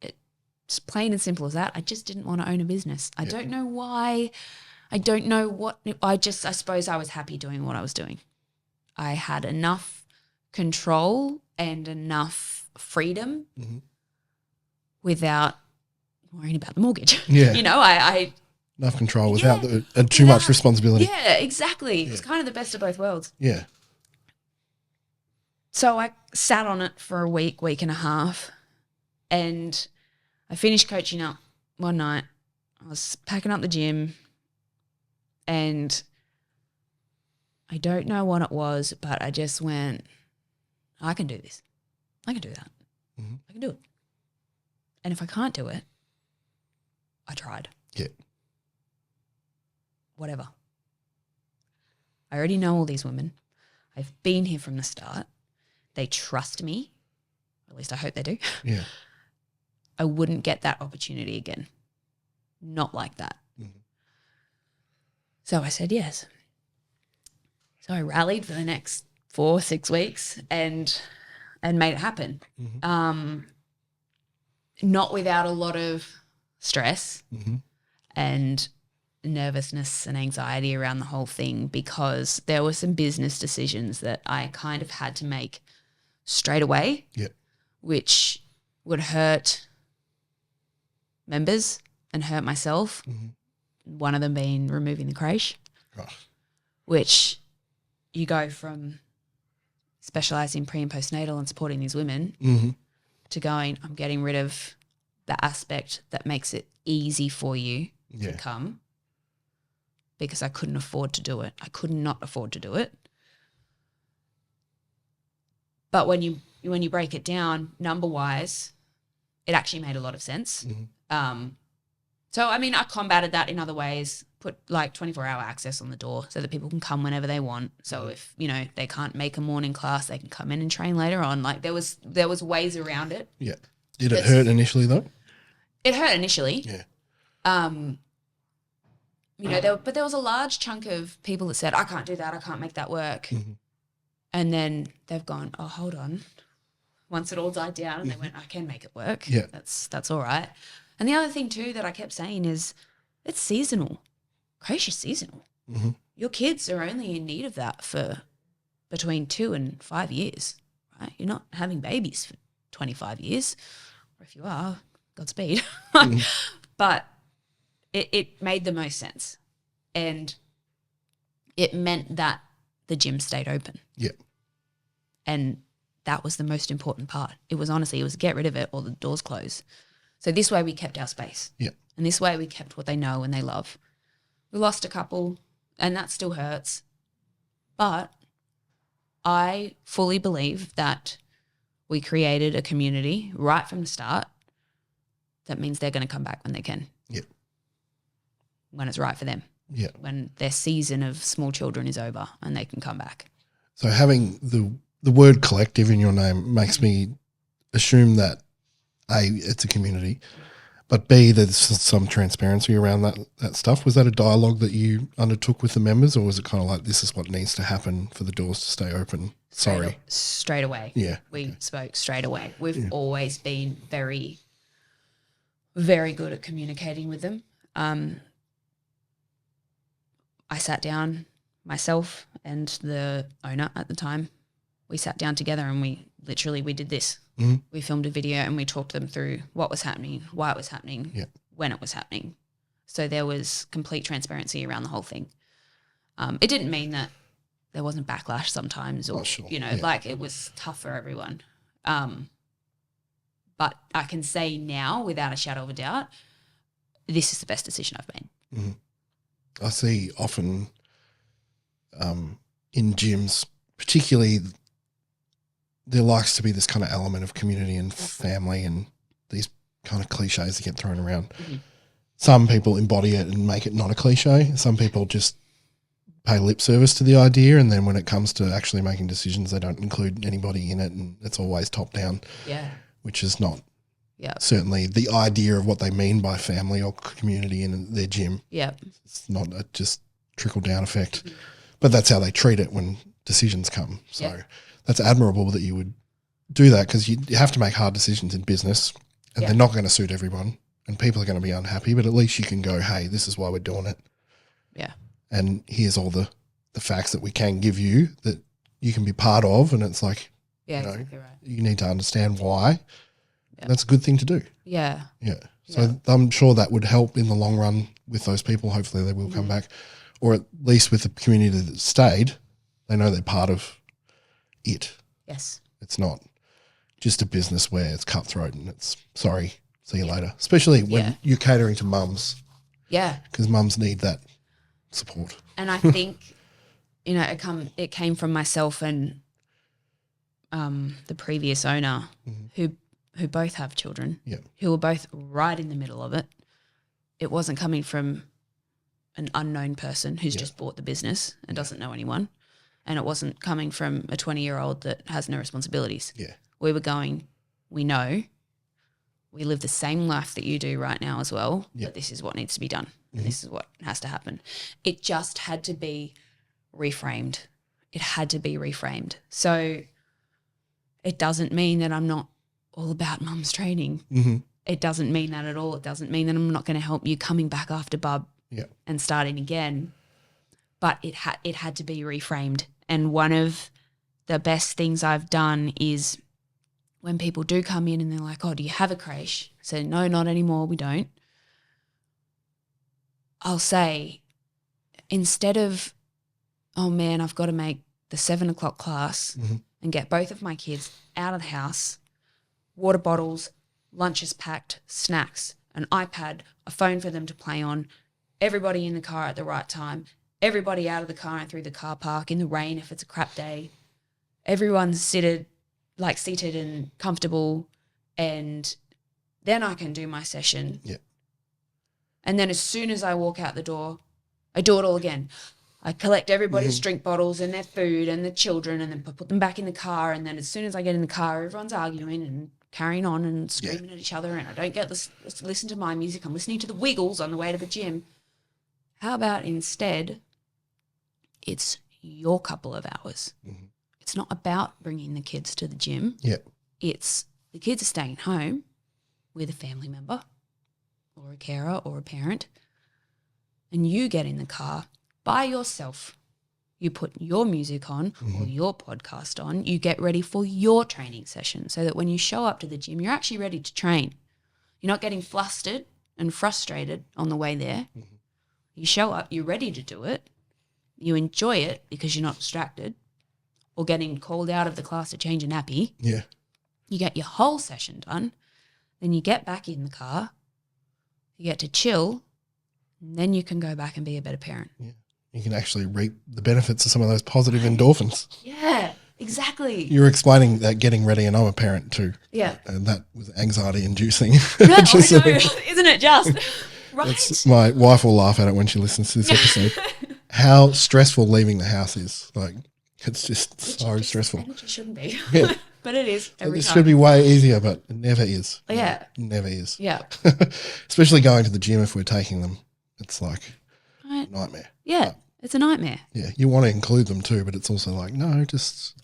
It's plain and simple as that. I just didn't want to own a business. I don't know why. I don't know what. I suppose I was happy doing what I was doing. I had enough control and enough freedom without worrying about the mortgage. Yeah. You know, I enough control without too much responsibility. Yeah, exactly. It was kind of the best of both worlds. Yeah. So I sat on it for a week and a half, and I finished coaching up one night. I was packing up the gym, and I don't know what it was, but I just went, I can do this. I can do that. I can do it. And if I can't do it, I tried. Yeah. Whatever. I already know all these women. I've been here from the start. They trust me. At least I hope they do. Yeah. I wouldn't get that opportunity again. Not like that. So I said yes. So I rallied for the next 4-6 weeks and made it happen. Not without a lot of stress and nervousness and anxiety around the whole thing, because there were some business decisions that I kind of had to make straight away, which would hurt members and hurt myself. One of them being removing the creche, which you go from specialising pre and postnatal and supporting these women to going, I'm getting rid of the aspect that makes it easy for you to come, because I couldn't afford to do it. I could not afford to do it. But when you break it down number-wise, it actually made a lot of sense. So, I mean, I combated that in other ways, put like 24-hour access on the door so that people can come whenever they want. So if, you know, they can't make a morning class, they can come in and train later on. Like there was ways around it. Yeah. Did it hurt initially though? It hurt initially. Yeah. You know, but there was a large chunk of people that said, I can't do that, I can't make that work. And then they've gone, oh, hold on. Once it all died down and they went, I can make it work. Yeah. That's all right. And the other thing too that I kept saying is it's seasonal. Creche is seasonal. Your kids are only in need of that for between 2 and 5 years, right? You're not having babies for 25 years, or if you are, Godspeed. But it made the most sense, and it meant that the gym stayed open. Yeah. And that was the most important part. It was get rid of it or the doors close. So this way we kept our space. Yeah. And this way we kept what they know and they love. We lost a couple, and that still hurts. But I fully believe that we created a community right from the start that means they're going to come back when they can. Yeah. When it's right for them. Yeah. When their season of small children is over and they can come back. So having the word collective in your name makes me assume that A, it's a community, but B, there's some transparency around that stuff. Was that a dialogue that you undertook with the members, or was it kind of like, this is what needs to happen for the doors to stay open? Sorry. Straight away. Yeah. We spoke straight away. We've always been very, very good at communicating with them. I sat down, myself and the owner at the time, we sat down together and we did this. We filmed a video and we talked them through what was happening, why it was happening, when it was happening. So there was complete transparency around the whole thing. It didn't mean that there wasn't backlash sometimes or, like it was tough for everyone. But I can say now without a shadow of a doubt, this is the best decision I've made. I see often in gyms, particularly there likes to be this kind of element of community and family and these kind of cliches that get thrown around. Some people embody it and make it not a cliche. Some people just pay lip service to the idea, and then when it comes to actually making decisions, they don't include anybody in it, and it's always top down, which is not certainly the idea of what they mean by family or community in their gym. It's not a just trickle-down effect. But that's how they treat it when decisions come. So that's admirable that you would do that, because you have to make hard decisions in business, and they're not going to suit everyone, and people are going to be unhappy, but at least you can go, hey, this is why we're doing it. Yeah. And here's all the facts that we can give you that, you can be part of, and it's like, Yeah, you know, exactly right. you need to understand why. Yeah. That's a good thing to do. Yeah. Yeah. So I'm sure that would help in the long run with those people. Hopefully they will come back, or at least with the community that stayed, they know they're part of it. Yes. It's not just a business where it's cutthroat and it's sorry, see you later. Especially when you're catering to mums. Yeah. Because mums need that support. And I think, you know, it came from myself and the previous owner who both have children, who were both right in the middle of it. It wasn't coming from an unknown person who's just bought the business and doesn't know anyone. And it wasn't coming from a 20-year-old that has no responsibilities. Yeah. We were going, we know, we live the same life that you do right now as well, but this is what needs to be done. And this is what has to happen. It just had to be reframed. It had to be reframed. So it doesn't mean that I'm not all about mum's training. Mm-hmm. It doesn't mean that at all. It doesn't mean that I'm not going to help you coming back after bub and starting again. But it had to be reframed. And one of the best things I've done is when people do come in and they're like, oh, do you have a creche? I say, no, not anymore, we don't. I'll say, instead of, oh man, I've got to make the 7 o'clock class and get both of my kids out of the house, water bottles, lunches packed, snacks, an iPad, a phone for them to play on, everybody in the car at the right time, everybody out of the car and through the car park in the rain if it's a crap day, everyone's seated and comfortable, and then I can do my session. Yeah. And then as soon as I walk out the door, I do it all again. I collect everybody's drink bottles and their food and the children and then put them back in the car, and then as soon as I get in the car, everyone's arguing and carrying on and screaming at each other, and I don't get to listen to my music. I'm listening to the Wiggles on the way to the gym. How about instead it's your couple of hours? It's not about bringing the kids to the gym. Yeah. It's the kids are staying home with a family member or a carer or a parent, and you get in the car by yourself. You put your music on or your podcast on. You get ready for your training session so that when you show up to the gym, you're actually ready to train. You're not getting flustered and frustrated on the way there. You show up, you're ready to do it. You enjoy it because you're not distracted or getting called out of the class to change a nappy. Yeah. You get your whole session done. Then you get back in the car. You get to chill. And then you can go back and be a better parent. Yeah. You can actually reap the benefits of some of those positive endorphins. Yeah, exactly. You were explaining that getting ready, and I'm a parent too. Yeah. And that was anxiety inducing. No, I know, isn't it just? Right. My wife will laugh at it when she listens to this episode. How stressful leaving the house is. Like, it's just so stressful. And it just shouldn't be. Yeah. But it is every It time. should be way easier, but it never is. Yeah. It never is. Yeah. Especially going to the gym if we're taking them. It's like Right. a nightmare. Yeah, it's a nightmare. Yeah, you want to include them too, but it's also like, no, just...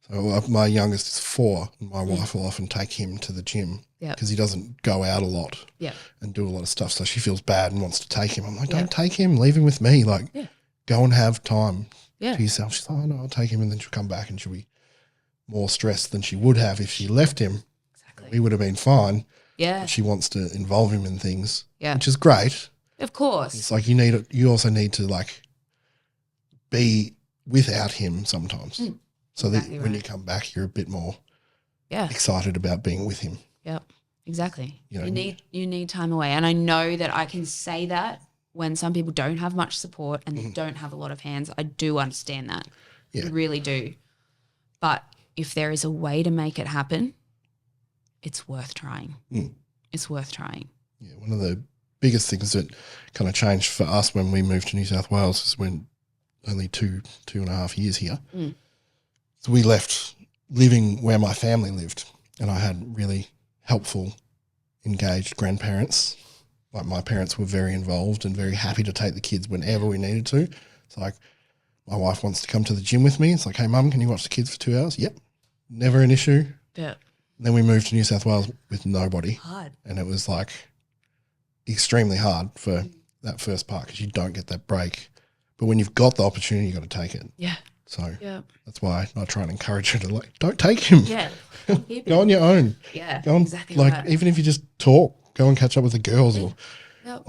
So my youngest is 4, and my wife will often take him to the gym because he doesn't go out a lot and do a lot of stuff. So she feels bad and wants to take him. I'm like, don't take him, leave him with me. Like, go and have time to yourself. She's like, oh, no, I'll take him, and then she'll come back and she'll be more stressed than she would have if she left him. Exactly. We would have been fine. Yeah. But she wants to involve him in things, Yeah. which is great. Of course. It's like you also need to like be without him sometimes. So exactly that when right. you come back, you're a bit more Yeah. excited about being with him. Yep. Exactly. You know, You need time away. And I know that I can say that when some people don't have much support and they don't have a lot of hands. I do understand that. Yeah. I really do. But if there is a way to make it happen, it's worth trying. It's worth trying. Yeah, one of the biggest things that kind of changed for us when we moved to New South Wales is when only two and a half years here. So we left living where my family lived, and I had really helpful, engaged grandparents. Like my parents were very involved and very happy to take the kids whenever we needed to. It's like my wife wants to come to the gym with me. It's like, hey, Mum, can you watch the kids for 2 hours? Yep. Never an issue. Yeah. Then we moved to New South Wales with nobody. Hard. And it was like extremely hard for that first part because you don't get that break. But when you've got the opportunity, you've got to take it. Yeah. So Yeah. that's why I try and encourage her to don't take him. Yeah. Go on your own. Yeah. Go on, exactly. Right. even if you just talk, go and catch up with the girls or Yep.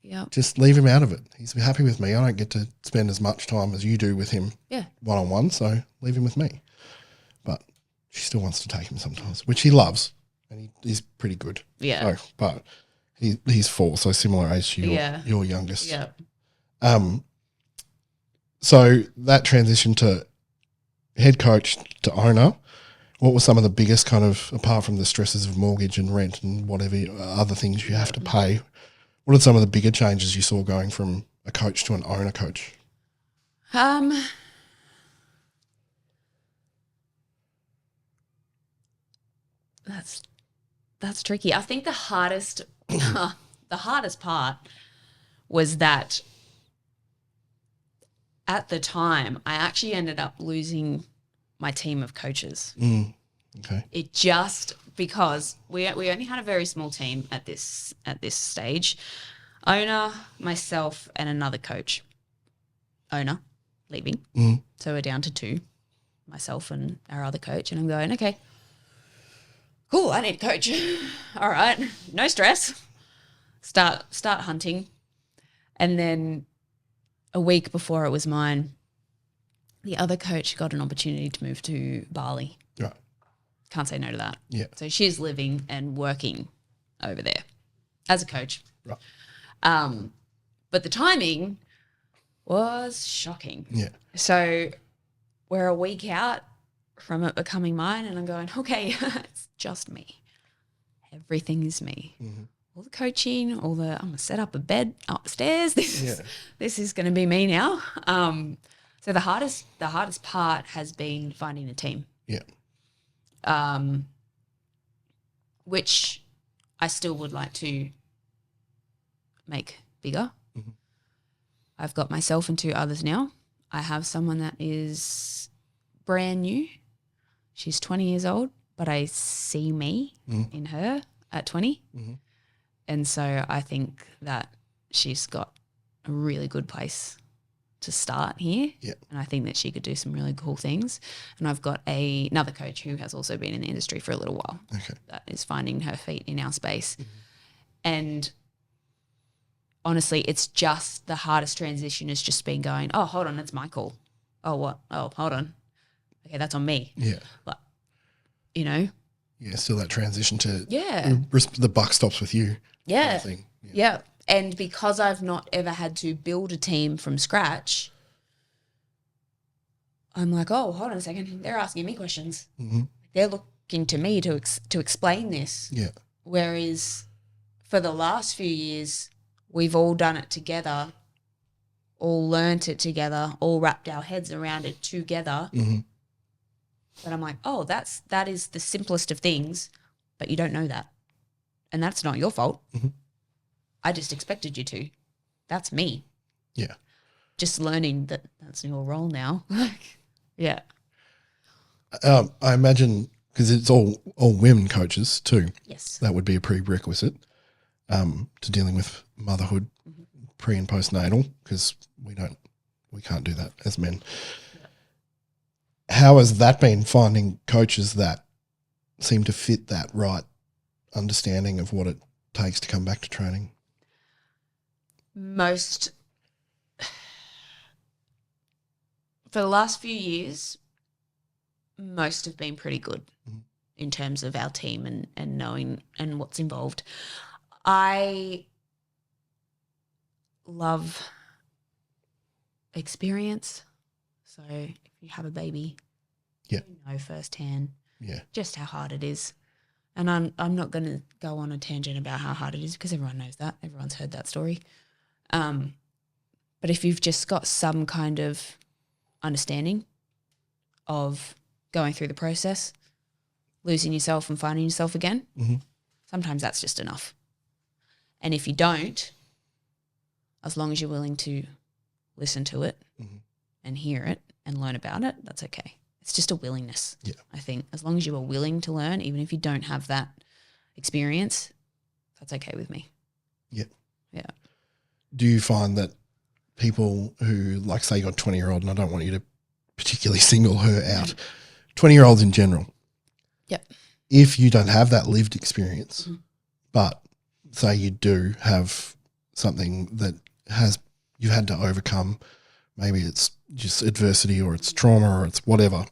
Yep. just leave him out of it. He's happy with me. I don't get to spend as much time as you do with him one-on-one, so leave him with me. But she still wants to take him sometimes, which he loves, and he's pretty good. Yeah. So, but he's 4, so similar age to your youngest. Yeah. So that transition to head coach to owner, what were some of the biggest kind of, apart from the stresses of mortgage and rent and whatever other things you have to pay, what are some of the bigger changes you saw going from a coach to an owner coach? That's tricky. I think the hardest part was that at the time I actually ended up losing my team of coaches. Okay. It just because we only had a very small team at this stage. Owner, myself, and another coach. Owner leaving. So we're down to 2, myself and our other coach. And I'm going, okay, cool, I need a coach. All right, no stress. Start hunting. And then a week before it was mine, the other coach got an opportunity to move to Bali. Right. Can't say no to that. Yeah. So she's living and working over there as a coach. Right. But the timing was shocking. Yeah. So we're a week out from it becoming mine, and I'm going, okay, it's just me. Everything is me. Mm-hmm. All the coaching, I'm going to set up a bed upstairs. This is going to be me now. So the hardest part has been finding a team. Yeah. Which I still would like to make bigger. Mm-hmm. I've got myself and 2 others now. I have someone that is brand new. She's 20 years old, but I see me in her at 20. Mm-hmm. And so I think that she's got a really good place to start here. Yeah. And I think that she could do some really cool things. And I've got another coach who has also been in the industry for a little while. Okay. That is finding her feet in our space. Mm-hmm. And honestly, it's just the hardest transition has just been going, oh, hold on, it's my call. Oh, what? Oh, hold on. Okay, that's on me. Yeah. But, you know. Yeah, still that transition to the buck stops with you. Yeah. Kind of thing. Yeah. And because I've not ever had to build a team from scratch, I'm like, oh, hold on a second. They're asking me questions. Mm-hmm. They're looking to me to explain this. Yeah. Whereas for the last few years, we've all done it together, all learnt it together, all wrapped our heads around it together. Mm-hmm. But I'm like, oh, that is the simplest of things, but you don't know that. And that's not your fault. Mm-hmm. I just expected you to. That's me. Yeah. Just learning that that's your role now. Yeah. I imagine, because it's all women coaches too. Yes. That would be a prerequisite to dealing with motherhood, pre and postnatal, because we can't do that as men. Yeah. How has that been, finding coaches that seem to fit that right understanding of what it takes to come back to training? For the last few years, most have been pretty good in terms of our team and knowing and what's involved. I love experience. So if you have a baby, you know firsthand just how hard it is. And I'm not going to go on a tangent about how hard it is because everyone knows that. Everyone's heard that story. But if you've just got some kind of understanding of going through the process, losing yourself and finding yourself again, sometimes that's just enough. And if you don't, as long as you're willing to listen to it and hear it and learn about it, that's okay. It's just a willingness. Yeah. I think as long as you are willing to learn, even if you don't have that experience, that's okay with me. Yeah. Yeah. Do you find that people who, like, say you got a 20-year-old, and I don't want you to particularly single her out. 20-year-olds in general. Yep. If you don't have that lived experience, but say you do have something that you've had to overcome, maybe it's just adversity or it's trauma or it's whatever,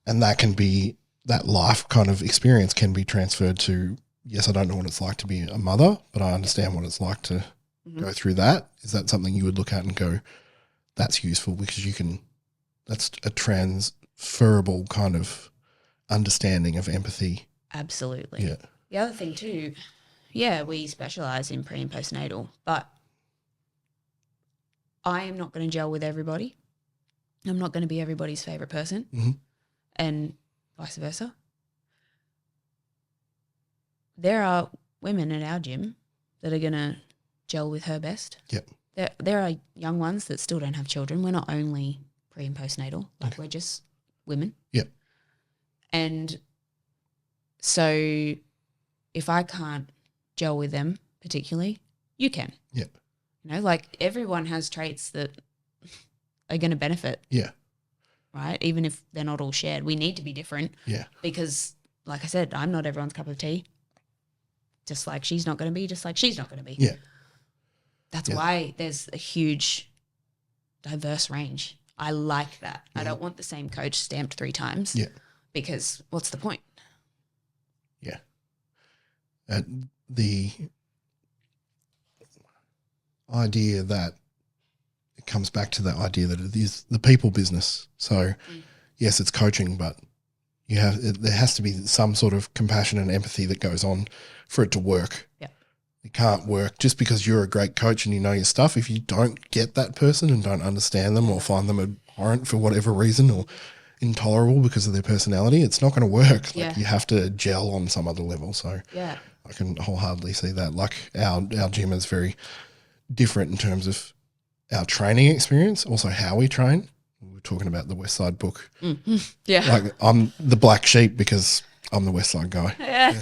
and that life kind of experience can be transferred to, yes, I don't know what it's like to be a mother, but I understand what it's like to go through that. Is that something you would look at and go, that's useful because that's a transferable kind of understanding of empathy? Absolutely. Yeah. The other thing too, we specialise in pre and postnatal, but I am not going to gel with everybody. I'm not going to be everybody's favourite person, and vice versa. There are women at our gym that are going to gel with her best. Yep. There are young ones that still don't have children. We're not only pre and postnatal, we're just women. Yep. And so if I can't gel with them particularly, you can. Yep. You know, like everyone has traits that are going to benefit. Yeah. Right? Even if they're not all shared. We need to be different. Yeah. Because, like I said, I'm not everyone's cup of tea. Just like she's not going to be, just like she's not going to be. Yeah. That's why there's a huge diverse range. I like that. I don't want the same coach stamped 3 times. Yeah. Because what's the point? Yeah. The idea that it comes back to that idea that it is the people business. So yes, it's coaching, but there has to be some sort of compassion and empathy that goes on for it to work. Yeah. It can't work just because you're a great coach and you know your stuff. If you don't get that person and don't understand them or find them abhorrent for whatever reason or intolerable because of their personality, it's not going to work. Like you have to gel on some other level. So I can wholeheartedly see that. Like our gym is very different in terms of our training experience, also how we train. We were talking about the West Side book. Yeah. Like I'm the black sheep because I'm the West Side guy. Yeah.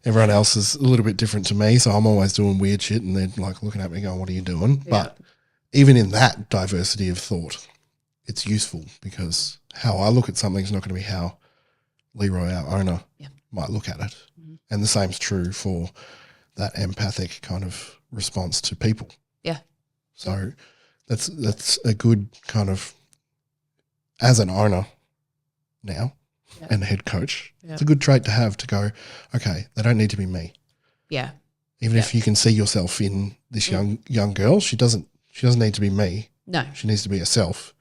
Everyone else is a little bit different to me, so I'm always doing weird shit and they're like looking at me going, what are you doing? Yeah. But even in that diversity of thought, it's useful because how I look at something is not going to be how Leroy, our owner, might look at it. And the same's true for that empathic kind of response to people. Yeah. So that's a good kind of, as an owner now and a head coach, it's a good trait to have, to go, okay, they don't need to be me. Yeah. Even if you can see yourself in this young girl, she doesn't need to be me. No. She needs to be herself.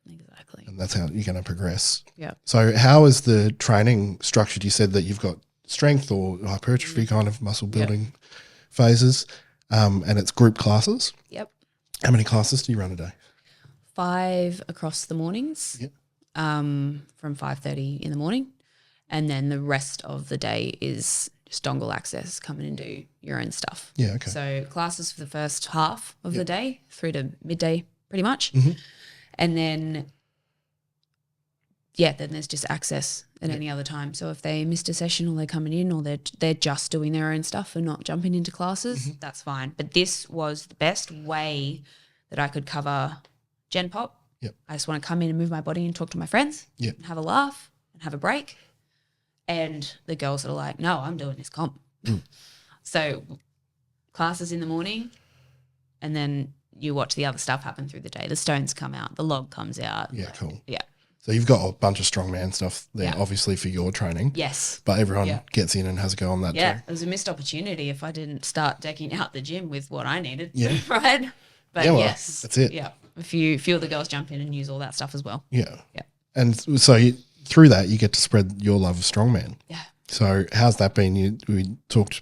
Exactly. And that's how you're going to progress. Yeah. So how is the training structured? You said that you've got strength or hypertrophy kind of muscle building phases, and it's group classes. Yep. How many classes do you run a day? 5 across the mornings. Yep. From 5:30 in the morning, and then the rest of the day is just dongle access, come in and do your own stuff. Yeah, okay. So classes for the first half of the day through to midday pretty much. And then then there's just access at any other time. So if they missed a session or they're coming in or they're just doing their own stuff and not jumping into classes, that's fine. But this was the best way that I could cover Gen Pop. Yep. I just want to come in and move my body and talk to my friends and have a laugh and have a break. And the girls that are like, no, I'm doing this comp. So classes in the morning, and then you watch the other stuff happen through the day. The stones come out, the log comes out. Yeah, cool. Yeah. So you've got a bunch of strongman stuff there, obviously, for your training. Yes. But everyone gets in and has a go on that too. It was a missed opportunity if I didn't start decking out the gym with what I needed. Yeah. Right? But yes. That's it. Yeah. A few of the girls jump in and use all that stuff as well. Yeah. Yeah. And so through that, you get to spread your love of strongman. Yeah. So how's that been? We talked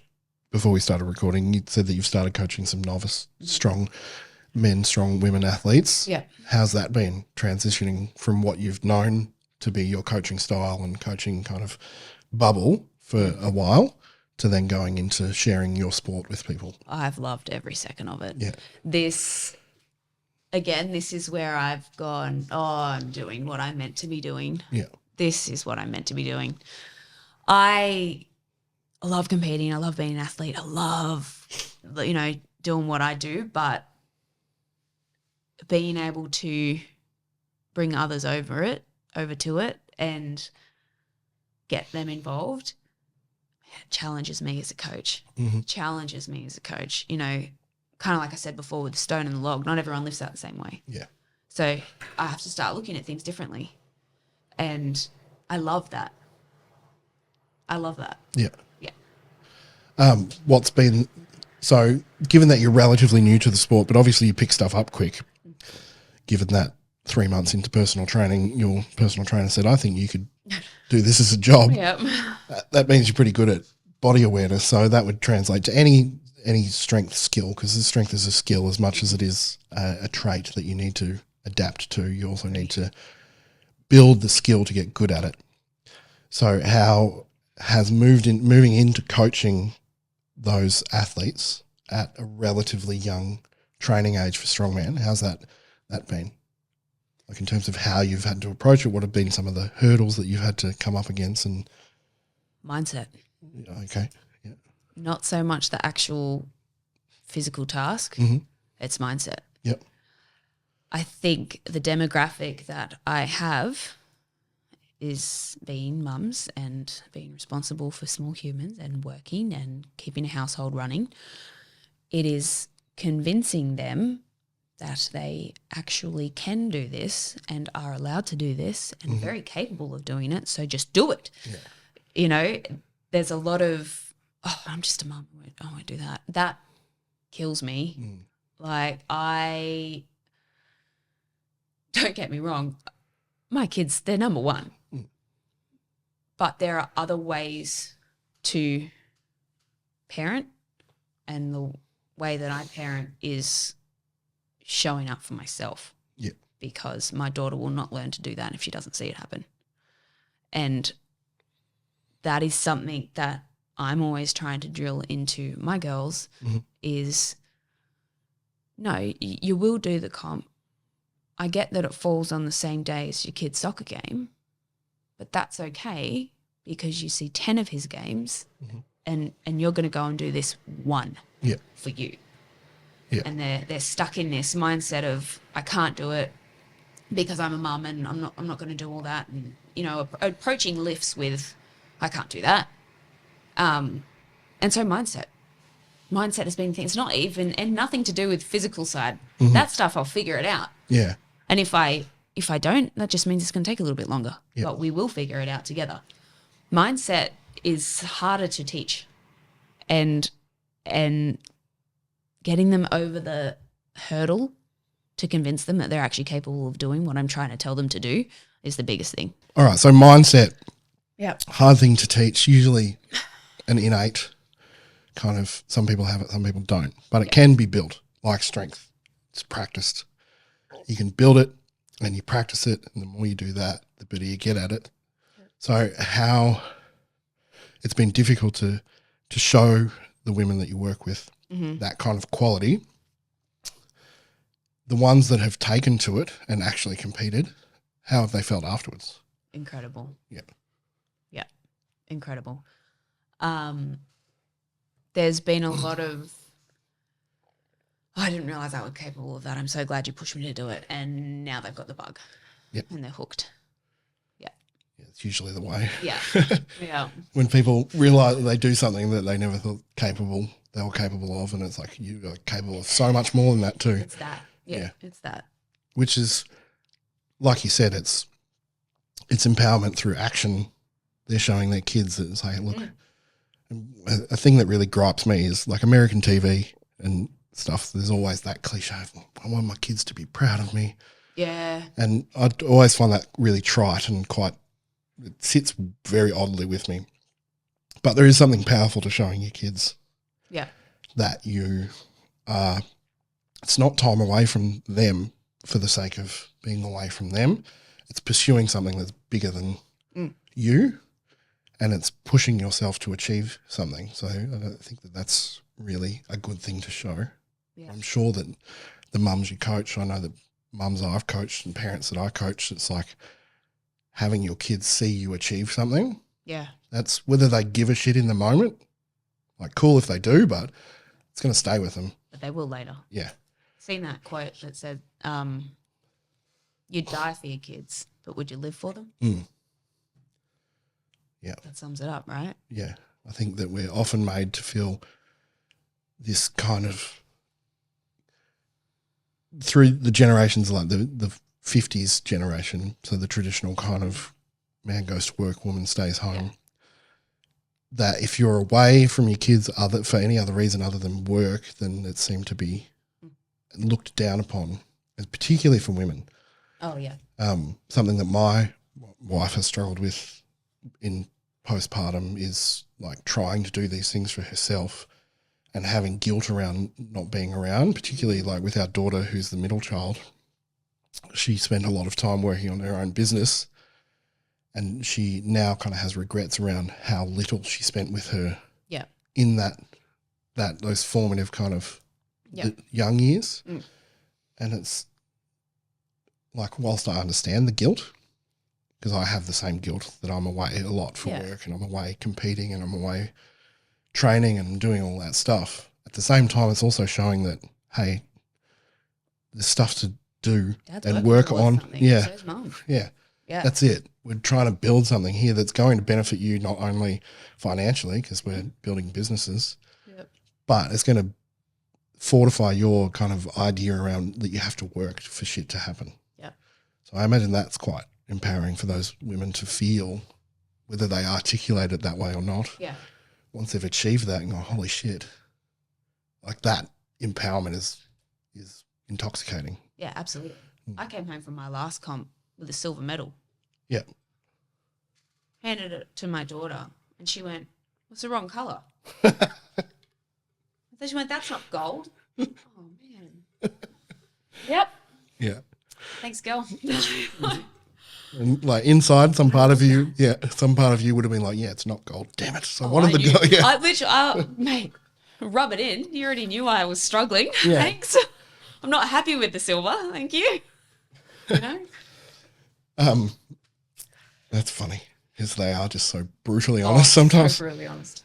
before we started recording. You said that you've started coaching some novice strong men, strong women athletes. Yeah. How's that been transitioning from what you've known to be your coaching style and coaching kind of bubble for a while to then going into sharing your sport with people? I've loved every second of it. Yeah. This is where I've gone, I'm doing what I'm meant to be doing. Yeah. This is what I'm meant to be doing. I love competing. I love being an athlete. I love, doing what I do, but being able to bring others over to it and get them involved, it challenges me as a coach. Challenges me as a coach. You know, kind of like I said before with the stone and the log, not everyone lives out the same way. Yeah. So I have to start looking at things differently. And I love that. Yeah. Yeah. What's been so given that you're relatively new to the sport, but obviously you pick stuff up quick, given that 3 months into personal training, your personal trainer said, I think you could do this as a job. Yep. That means you're pretty good at body awareness. So that would translate to any strength skill, because the strength is a skill as much as it is a trait that you need to adapt to. You also need to build the skill to get good at it. So how has moving into coaching those athletes at a relatively young training age for strongman, how's that been? Like in terms of how you've had to approach it, what have been some of the hurdles that you've had to come up against? And mindset. Okay. Yeah. Not so much the actual physical task, it's mindset. Yep. I think the demographic that I have is being mums and being responsible for small humans and working and keeping a household running. It is convincing them that they actually can do this and are allowed to do this and very capable of doing it, so just do it. Yeah. You know, there's a lot of, I'm just a mum, I won't do that. That kills me. Like, don't get me wrong, my kids, they're number one. But there are other ways to parent, and the way that I parent is showing up for myself. Yeah. Because my daughter will not learn to do that if she doesn't see it happen. And that is something that I'm always trying to drill into my girls is, no, you will do the comp. I get that it falls on the same day as your kid's soccer game, but that's okay because you see 10 of his games and you're going to go and do this one for you. Yeah. And they're stuck in this mindset of, I can't do it because I'm a mum and I'm not going to do all that. And, you know, approaching lifts with, I can't do that. And so mindset has been things, not even, and nothing to do with physical side. That stuff, I'll figure it out. Yeah. And if I don't, that just means it's going to take a little bit longer, but we will figure it out together. Mindset is harder to teach, and getting them over the hurdle to convince them that they're actually capable of doing what I'm trying to tell them to do is the biggest thing. All right. So mindset, yeah, hard thing to teach, usually an innate kind of, some people have it, some people don't, but it can be built like strength. It's practiced. You can build it and you practice it, and the more you do that, the better you get at it. So how it's been difficult to show the women that you work with that kind of quality. The ones that have taken to it and actually competed, how have they felt afterwards? Incredible. Yeah. Yeah, incredible. There's been a lot of, I didn't realise I was capable of that. I'm so glad you pushed me to do it. And now they've got the bug. Yep. And they're hooked. Yeah. Yeah, it's usually the way. Yeah. Yeah. When people realise that they do something that they never thought they were capable of, and it's like, you are capable of so much more than that too. It's that. Yeah. It's that. Which is, like you said, it's empowerment through action. They're showing their kids that it's like, look, a thing that really gripes me is like American TV and stuff. There's always that cliche of, I want my kids to be proud of me. Yeah. And I always find that really trite and it sits very oddly with me. But there is something powerful to showing your kids that you are, it's not time away from them for the sake of being away from them. It's pursuing something that's bigger than you, and it's pushing yourself to achieve something. So I think that that's really a good thing to show. Yeah. I'm sure that the mums you coach, I know that mums I've coached and parents that I coach, it's like having your kids see you achieve something. Yeah. That's whether they give a shit in the moment, like cool if they do, but it's going to stay with them. But they will later. Yeah. Seen that quote that said, You'd die for your kids, but would you live for them? Yeah. That sums it up, right? Yeah. I think that we're often made to feel this kind of, through the generations, like the 50s generation, so the traditional kind of man goes to work, woman stays home, that if you're away from your kids for any other reason other than work, then it seemed to be looked down upon, particularly for women. Oh, yeah. Something that my wife has struggled with in postpartum is like trying to do these things for herself and having guilt around not being around, particularly like with our daughter who's the middle child. She spent a lot of time working on her own business, and she now kind of has regrets around how little she spent with her in those formative kind of young years. And it's like, whilst I understand the guilt, because I have the same guilt that I'm away a lot for work and I'm away competing and I'm away training and doing all that stuff, at the same time it's also showing that, hey, there's stuff to do and work on. Yeah. Yeah. That's it. We're trying to build something here that's going to benefit you not only financially, because we're building businesses, but it's going to fortify your kind of idea around that you have to work for shit to happen. Yeah. So I imagine that's quite empowering for those women to feel, whether they articulate it that way or not. Yeah. Once they've achieved that and go, holy shit, like that empowerment is intoxicating. Yeah, absolutely. I came home from my last comp with a silver medal. Yeah. Handed it to my daughter and she went, what's the wrong colour? So she went, that's not gold. Oh, man. Yep. Yeah. Thanks, girl. And like inside, some part of you would have been like, yeah, it's not gold. Damn it. So what did the gold? Yeah. I literally, mate, rub it in. You already knew I was struggling. Yeah. Thanks. I'm not happy with the silver. Thank you. You know? That's funny because they are just so brutally honest sometimes. So brutally honest.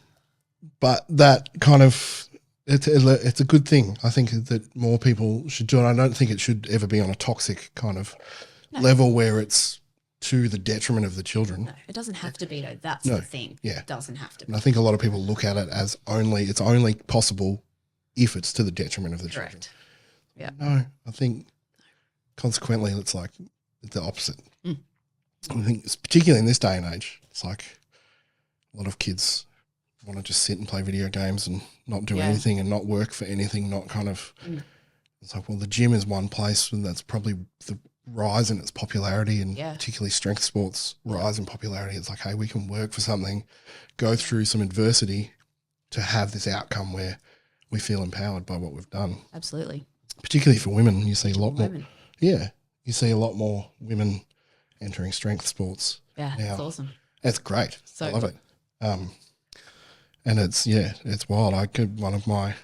But that kind of, it's a good thing. I think that more people should do it. I don't think it should ever be on a toxic kind of level where it's to the detriment of the children. No, it doesn't have to be though. That's the thing. Yeah. It doesn't have to be. And I think a lot of people look at it as it's only possible if it's to the detriment of the children. Yeah. No, I think consequently it's like the opposite. I think it's particularly in this day and age, it's like a lot of kids want to just sit and play video games and not do anything and not work for anything, not kind of it's like, well, the gym is one place and that's probably the rise in its popularity and particularly strength sports rise in popularity. It's like, hey, we can work for something, go through some adversity to have this outcome where we feel empowered by what we've done. Absolutely. Particularly for women, you see a lot more. Yeah, you see a lot more women entering strength sports. Yeah, now. It's awesome. It's great. So I love it. And it's wild. One of my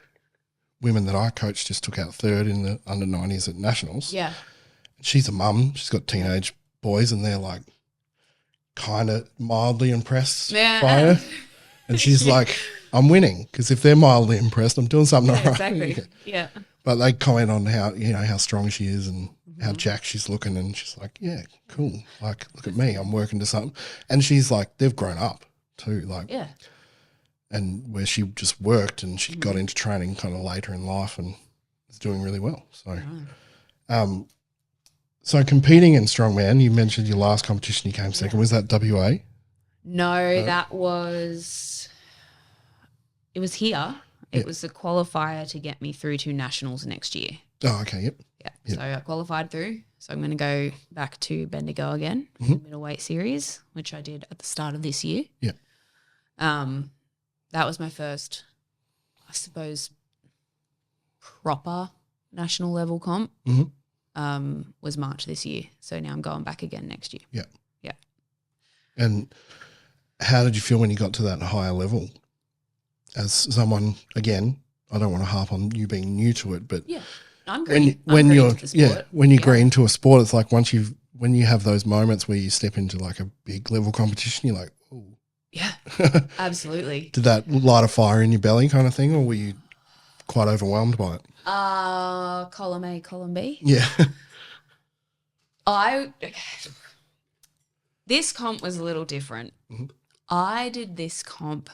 women that I coach just took out third in the under 90s at nationals. Yeah. She's a mum. She's got teenage boys and they're like kind of mildly impressed by her. And she's like, I'm winning because if they're mildly impressed, I'm doing something right. Exactly. Yeah. But they comment on how strong she is and how jacked she's looking, and she's like, yeah, cool. Like, look at me, I'm working to something. And she's like, they've grown up too. Like, and where she just worked and she got into training kind of later in life and is doing really well. So, so competing in strongman, you mentioned your last competition you came second. Was that WA? No, that was, it was here. It was a qualifier to get me through to nationals next year. Oh, okay, yep. Yeah, so I qualified through. So I'm going to go back to Bendigo again in the middleweight series, which I did at the start of this year. Yeah. That was my first, I suppose, proper national level comp. Was March this year. So now I'm going back again next year. Yeah. Yeah. And how did you feel when you got to that higher level? As someone, again, I don't want to harp on you being new to it, but I'm when you're green into a sport, it's like when you have those moments where you step into like a big level competition, you're like, oh. Yeah, absolutely. Did that light a fire in your belly kind of thing, or were you quite overwhelmed by it? Column A, column B. Yeah. This comp was a little different. Mm-hmm. I did this comp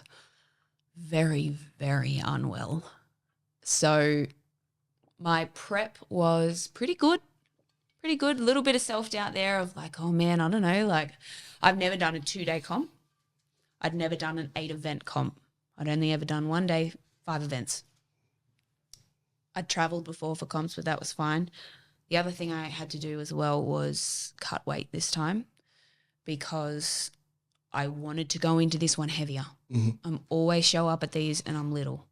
very, very unwell. So my prep was pretty good. A little bit of self-doubt there of like, oh man, I don't know. Like, I've never done a 2-day comp. I'd never done an 8-event comp. I'd only ever done 1 day, 5 events. I'd travelled before for comps, but that was fine. The other thing I had to do as well was cut weight this time because I wanted to go into this one heavier. Mm-hmm. I'm always show up at these and I'm little.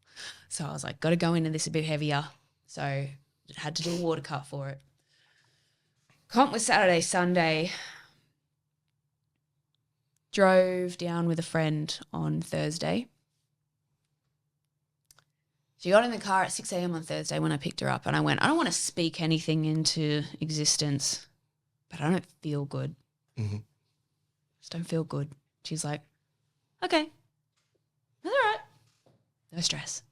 So I was like, got to go into this a bit heavier. So I had to do a water cut for it. Comp was Saturday, Sunday. Drove down with a friend on Thursday. She got in the car at 6 a.m. on Thursday when I picked her up and I went, I don't want to speak anything into existence, but I don't feel good. Mm-hmm. Just don't feel good. She's like, okay, that's all right. No stress.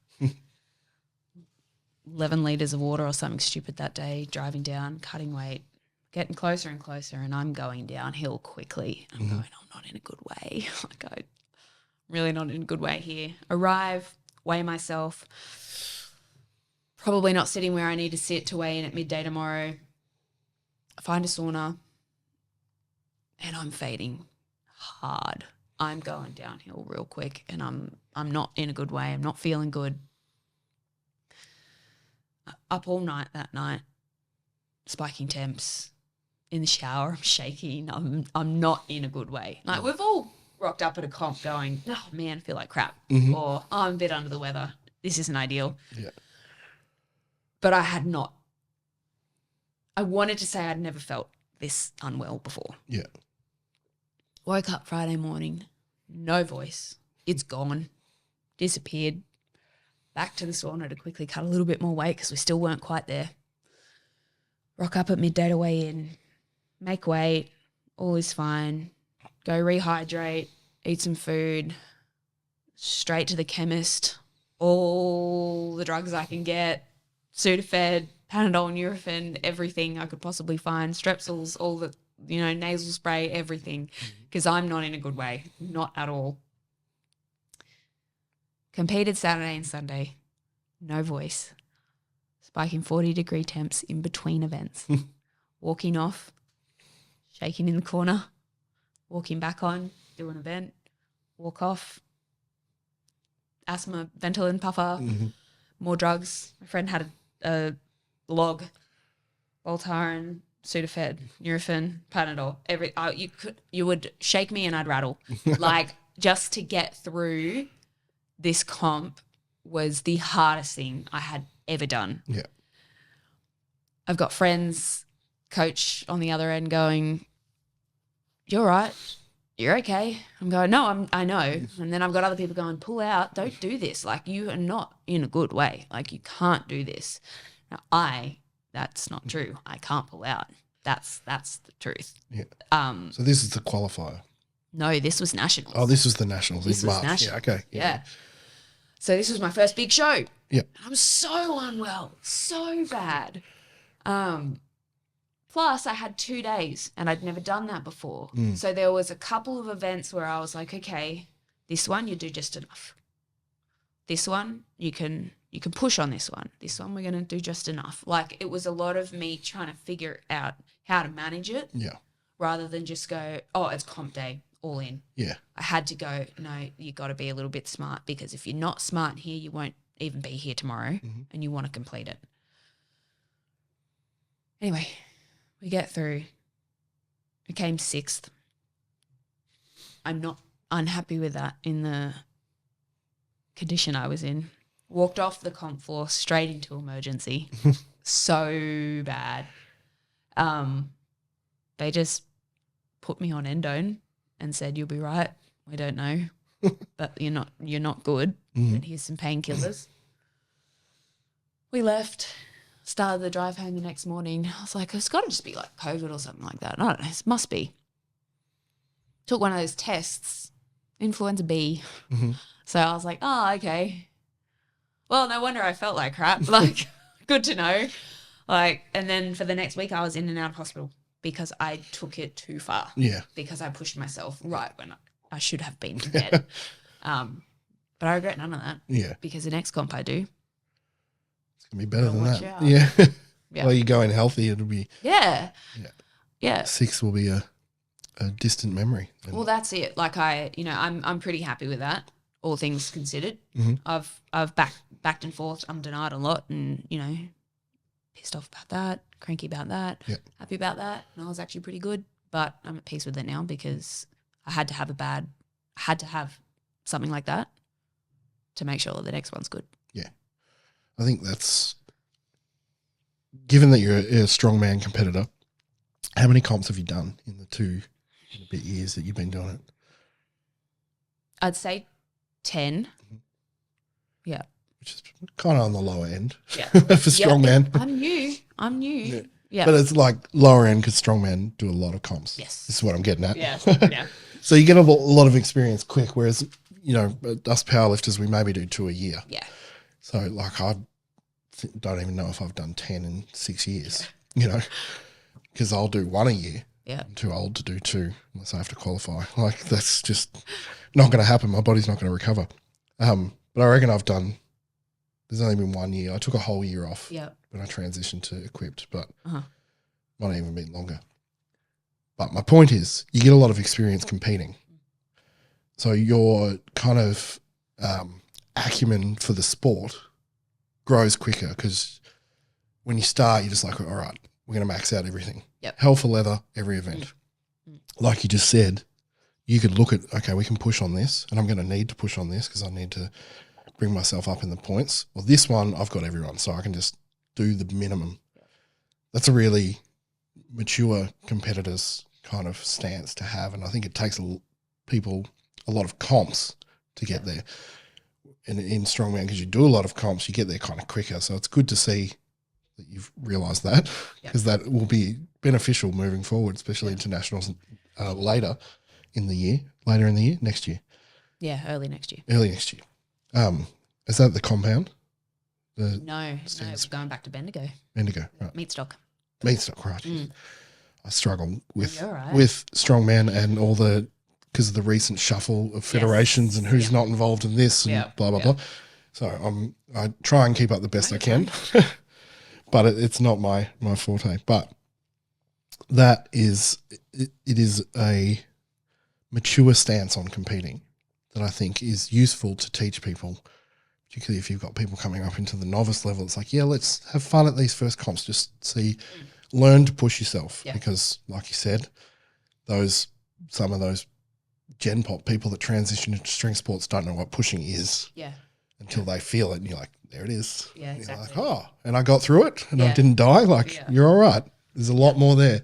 11 litres of water or something stupid that day, driving down, cutting weight, getting closer and closer, and I'm going downhill quickly. I'm going, I'm not in a good way. Like, I'm really not in a good way here. Arrive, weigh myself, probably not sitting where I need to sit to weigh in at midday tomorrow. Find a sauna, and I'm fading hard. I'm going downhill real quick, and I'm not in a good way. I'm not feeling good. Up all night that night, spiking temps, in the shower, I'm shaking. I'm not in a good way. Like, we've all rocked up at a comp going, oh man, I feel like crap, or oh, I'm a bit under the weather. This isn't ideal. Yeah. But I had not. I wanted to say I'd never felt this unwell before. Yeah. Woke up Friday morning, no voice. It's gone, disappeared. Back to the sauna to quickly cut a little bit more weight because we still weren't quite there. Rock up at midday to weigh in, make weight, all is fine. Go rehydrate, eat some food, straight to the chemist, all the drugs I can get, Sudafed, Panadol, Nurofen, everything I could possibly find, Strepsils, all the, nasal spray, everything, because I'm not in a good way, not at all. Competed Saturday and Sunday, no voice, spiking 40-degree temps in between events, walking off, shaking in the corner, walking back on, do an event, walk off, asthma, Ventolin puffer, more drugs. My friend had a log, Voltaren, Sudafed, Nurofen, Panadol. You would shake me and I'd rattle. Like, just to get through this comp was the hardest thing I had ever done. Yeah. I've got friends, coach on the other end going, you're right, you're okay. I'm going, no, I know. And then I've got other people going, pull out, don't do this. Like, you are not in a good way. Like, you can't do this. Now, that's not true. I can't pull out. That's the truth. Yeah. So this is the qualifier. No, this was nationals. Oh, this was the nationals. This was nationals. Yeah, okay. Yeah. So this was my first big show. Yeah. I was so unwell, so bad. Plus, I had 2 days and I'd never done that before. So there was a couple of events where I was like, okay, this one you do just enough. This one you can push on this one. This one we're going to do just enough. Like, it was a lot of me trying to figure out how to manage it. Yeah. Rather than just go, oh, it's comp day, all in. Yeah. I had to go, no, you got to be a little bit smart, because if you're not smart here, you won't even be here tomorrow, and you want to complete it. Anyway, we get through. I came 6th. I'm not unhappy with that in the condition I was in. Walked off the comp floor straight into emergency. So bad. They just put me on endone and said, you'll be right. We don't know, but you're not good. And here's some painkillers. We left, started the drive home the next morning. I was like, it's got to just be like COVID or something like that. I don't know. It must be. Took one of those tests, influenza B. So I was like, oh, okay. Well, no wonder I felt like crap. Like, good to know. Like, and then for the next week I was in and out of hospital. because I took it too far. Yeah. Because I pushed myself right when I should have been to bed. But I regret none of that. Yeah. Because the next comp I do, It's going to be better than watch that. out. Yeah. Yeah. Well, you go in healthy, it'll be. Yeah. Yeah. Yeah. 6 will be a distant memory. Well, that's it. Like I'm pretty happy with that, all things considered. Mm-hmm. I've backed and forth. I'm denied a lot and, pissed off about that, cranky about that, happy about that. And I was actually pretty good, but I'm at peace with it now because I had to have something like that to make sure that the next one's good. Yeah. I think that's, given that you're a strongman competitor, how many comps have you done in the 2 and a bit years that you've been doing it? I'd say 10. Mm-hmm. Yeah. Which is kind of on the lower end Yeah. for strongman. I'm new. Yeah. But it's like lower end because strongmen do a lot of comps. Yes. This is what I'm getting at. Yeah. Yeah. So you get a lot of experience quick, whereas, us powerlifters, we maybe do 2 a year. Yeah. So like I don't even know if I've done 10 in 6 years, because I'll do 1 a year. Yeah. I'm too old to do 2 unless I have to qualify. Like that's just not going to happen. My body's not going to recover. But I reckon there's only been 1 year. I took a whole year off when I transitioned to equipped, but might even been longer. But my point is you get a lot of experience competing. So your kind of acumen for the sport grows quicker because when you start, you're just like, all right, we're going to max out everything. Yep. Hell for leather, every event. Like you just said, you could look at, okay, we can push on this and I'm going to need to push on this because I need to bring myself up in the points. Well, this one, I've got everyone, so I can just do the minimum. That's a really mature competitor's kind of stance to have, and I think it takes people a lot of comps to get there. And in strongman, because you do a lot of comps, you get there kind of quicker. So it's good to see that you've realised that because that will be beneficial moving forward, especially internationals later in the year, next year. Yeah, early next year. Is that the compound? No, it's going back to Bendigo. Right. Meat stock, right. I struggle with right. with strongman and all because of the recent shuffle of federations and who's not involved in this and blah, blah, blah. So I try and keep up the best I can, but it's not my forte. But that is, it is a mature stance on competing that I think is useful to teach people, particularly if you've got people coming up into the novice level. It's like, let's have fun at these first comps, just learn to push yourself because like you said, some of those Gen Pop people that transition into strength sports don't know what pushing is until they feel it and you're like, there it is. Yeah, exactly. You're like, and I got through it and I didn't die. Like, you're all right. There's a lot more there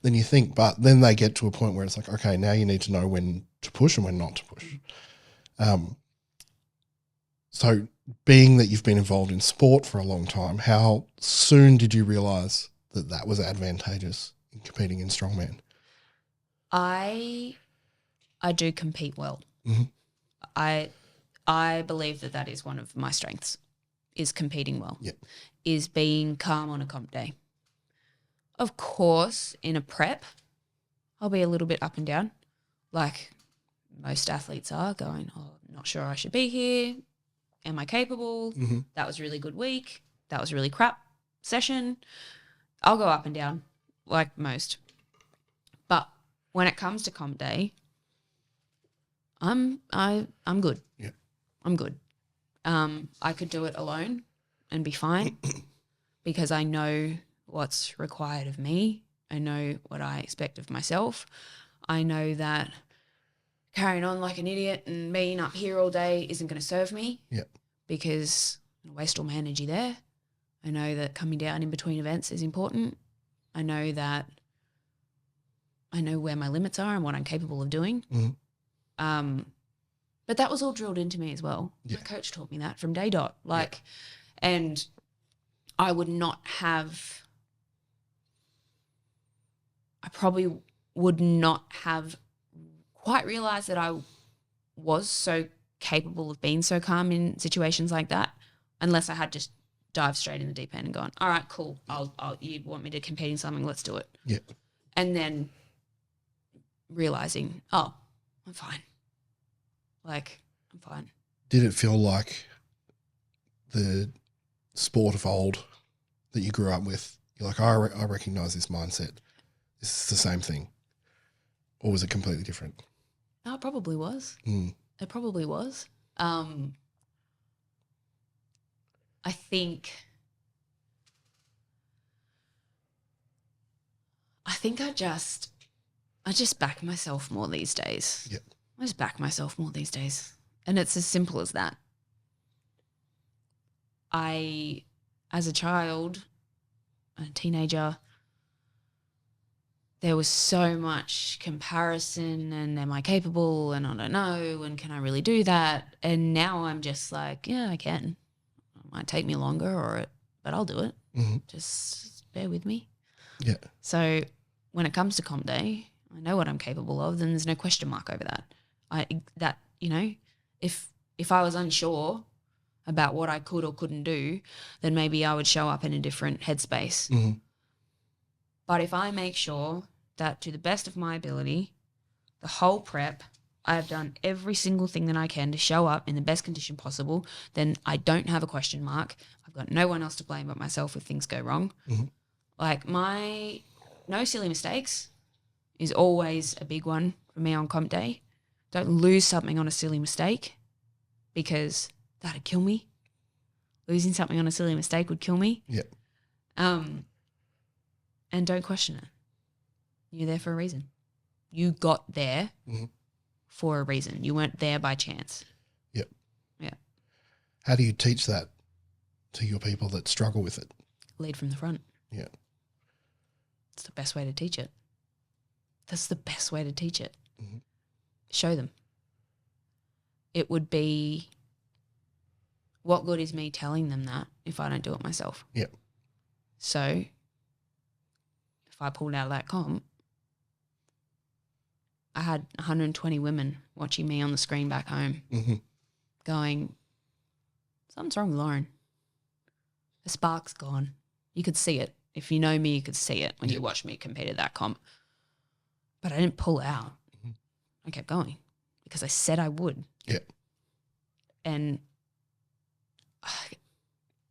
than you think. But then they get to a point where it's like, okay, now you need to know when to push and when not to push. So being that you've been involved in sport for a long time, how soon did you realise that was advantageous in competing in strongman? I do compete well. Mm-hmm. I believe that is one of my strengths, is competing well, Yep. is being calm on a comp day. Of course, in a prep, I'll be a little bit up and down, like most athletes are, going, not sure I should be here. Am I capable? Mm-hmm. That was a really good week. That was a really crap session. I'll go up and down like most. But when it comes to comp day, I'm good. Yeah. I'm good. I could do it alone and be fine because I know what's required of me. I know what I expect of myself. I know that carrying on like an idiot and being up here all day isn't going to serve me. Yeah. Because I waste all my energy there. I know that coming down in between events is important. I know where my limits are and what I'm capable of doing. Mm-hmm. But that was all drilled into me as well. Yeah. My coach taught me that from day dot. And I probably would not have quite realised that I was so capable of being so calm in situations like that unless I had just dived straight in the deep end and gone, all right, cool. You want me to compete in something, let's do it. Yeah. And then realizing, oh, I'm fine. Like, I'm fine. Did it feel like the sport of old that you grew up with? You're like, I recognize this mindset. This is the same thing. Or was it completely different? No, it probably was. Mm. It probably was. I think I just back myself more these days. Yep. I just back myself more these days. And it's as simple as that. As a child, a teenager, there was so much comparison and am I capable and I don't know and can I really do that? And now I'm just like, yeah, I can. It might take me longer but I'll do it. Mm-hmm. Just bear with me. Yeah. So when it comes to comp day, I know what I'm capable of, then there's no question mark over that. If I was unsure about what I could or couldn't do, then maybe I would show up in a different headspace. Mm-hmm. But if I make sure that to the best of my ability, the whole prep, I have done every single thing that I can to show up in the best condition possible, then I don't have a question mark. I've got no one else to blame but myself if things go wrong. Mm-hmm. Like no silly mistakes is always a big one for me on comp day. Don't lose something on a silly mistake because that'd kill me. Losing something on a silly mistake would kill me. Yeah. And don't question it. You're there for a reason. You got there for a reason. You weren't there by chance. Yep. Yeah. How do you teach that to your people that struggle with it? Lead from the front. Yeah. It's the best way to teach it. That's the best way to teach it. Mm-hmm. Show them. It would be, what good is me telling them that if I don't do it myself? Yep. So if I pulled out of that comp, I had 120 women watching me on the screen back home going, something's wrong with Lauren. The spark's gone. You could see it. If you know me, you could see it when you watch me compete at that comp. But I didn't pull out. Mm-hmm. I kept going because I said I would. Yeah. And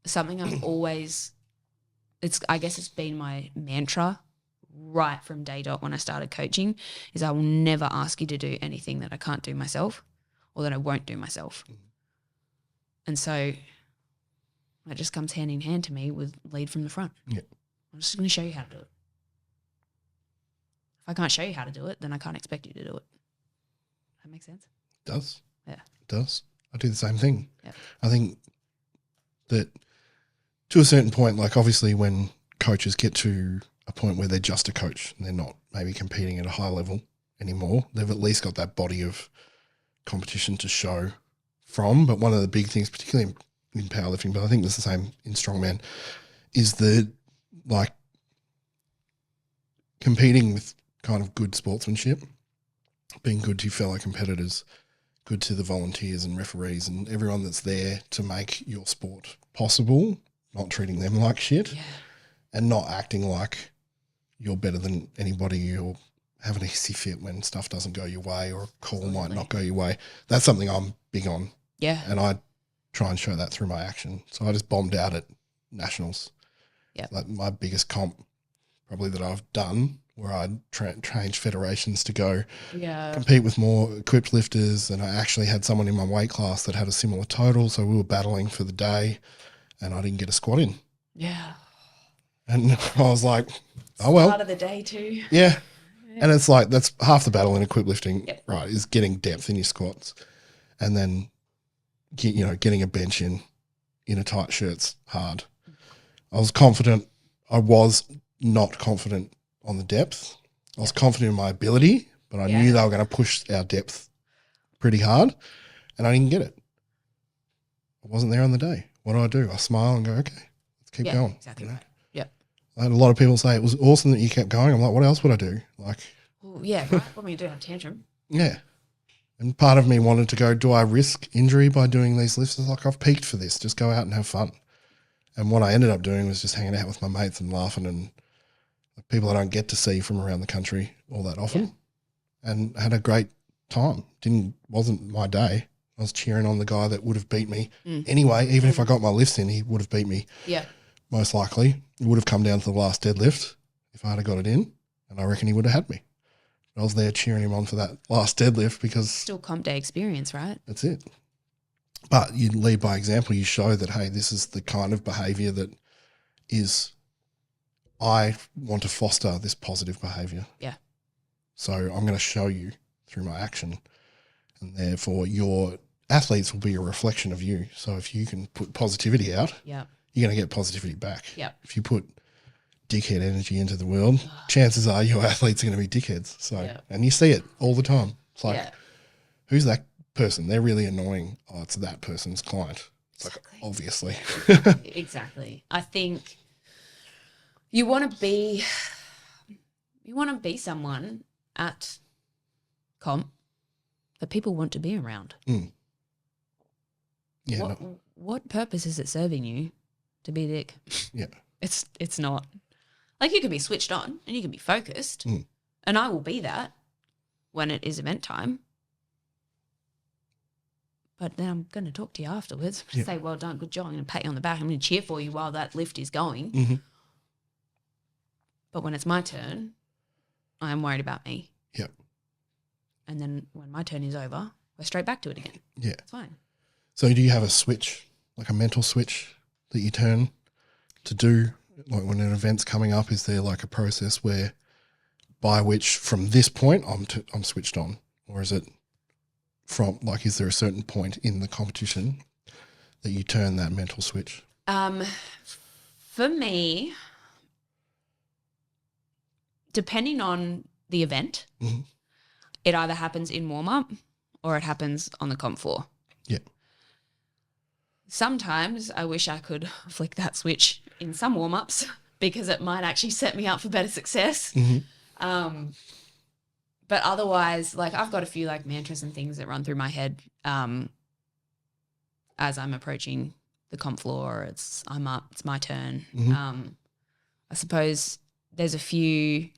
something I've always, I guess it's been my mantra right from day dot when I started coaching is I will never ask you to do anything that I can't do myself or that I won't do myself. Mm-hmm. And so that just comes hand in hand to me with lead from the front. Yeah. I'm just going to show you how to do it. If I can't show you how to do it, then I can't expect you to do it. That makes sense? It does. Yeah. It does. I do the same thing. Yeah. I think that to a certain point, like obviously when coaches get to a point where they're just a coach and they're not maybe competing at a high level anymore, they've at least got that body of competition to show from. But one of the big things, particularly in powerlifting, but I think it's the same in strongman, is the like competing with kind of good sportsmanship, being good to your fellow competitors, good to the volunteers and referees and everyone that's there to make your sport possible, not treating them like shit and not acting like you're better than anybody or have an easy fit when stuff doesn't go your way or a call might not go your way. That's something I'm big on. Yeah. And I try and show that through my action. So I just bombed out at nationals. Yeah. Like my biggest comp probably that I've done where I changed federations to go compete with more equipped lifters, and I actually had someone in my weight class that had a similar total, so we were battling for the day and I didn't get a squat in. Yeah. And I was like, oh well. Start of the day too. Yeah. And it's like that's half the battle in equipped lifting, right, is getting depth in your squats and then getting a bench in a tight shirt's hard. I was confident. I was not confident on the depth. I was confident in my ability, but I knew they were going to push our depth pretty hard, and I didn't get it. I wasn't there on the day. What do? I smile and go, okay, let's keep going. Exactly right. Yep. I had a lot of people say it was awesome that you kept going. I'm like, what else would I do? Like, well, yeah, right. What am I going to do? Have a tantrum? Yeah. And part of me wanted to go, do I risk injury by doing these lifts? I was like, I've peaked for this. Just go out and have fun. And what I ended up doing was just hanging out with my mates and laughing and people I don't get to see from around the country all that often, and had a great time. Wasn't my day. I was cheering on the guy that would have beat me anyway. Even if I got my lifts in, he would have beat me. Yeah. Most likely. It would have come down to the last deadlift if I had got it in, and I reckon he would have had me. I was there cheering him on for that last deadlift because Still comp day experience, right? that's it. But you lead by example. You show that, hey, this is the kind of behaviour that is, I want to foster this positive behaviour. Yeah. So I'm going to show you through my action, and therefore your athletes will be a reflection of you. So if you can put positivity out, Yeah. you're going to get positivity back. Yeah. If you put dickhead energy into the world, chances are your athletes are going to be dickheads. So, and you see it all the time. It's like, who's that person? They're really annoying. Oh, it's that person's client. It's Exactly. like, obviously. Exactly. I think you want to be someone at comp that people want to be around. Yeah. What purpose is it serving you to be a dick? Yeah. It's not. Like, you can be switched on and you can be focused, and I will be that when it is event time. But then I'm going to talk to you afterwards. I'm going to say, well done, good job. I'm going to pat you on the back. I'm going to cheer for you while that lift is going. Mm-hmm. But when it's my turn, I am worried about me. Yep. And then when my turn is over, we're straight back to it again. Yeah. It's fine. So do you have a switch, like a mental switch that you turn to do, like when an event's coming up? Is there like a process where by which from this point I'm switched on? Or is it from, like, is there a certain point in the competition that you turn that mental switch? For me, depending on the event, it either happens in warm-up or it happens on the comp floor. Yeah. Sometimes I wish I could flick that switch in some warm-ups because it might actually set me up for better success. But otherwise, like, I've got a few like mantras and things that run through my head as I'm approaching the comp floor. I'm up, it's my turn. I suppose there's a few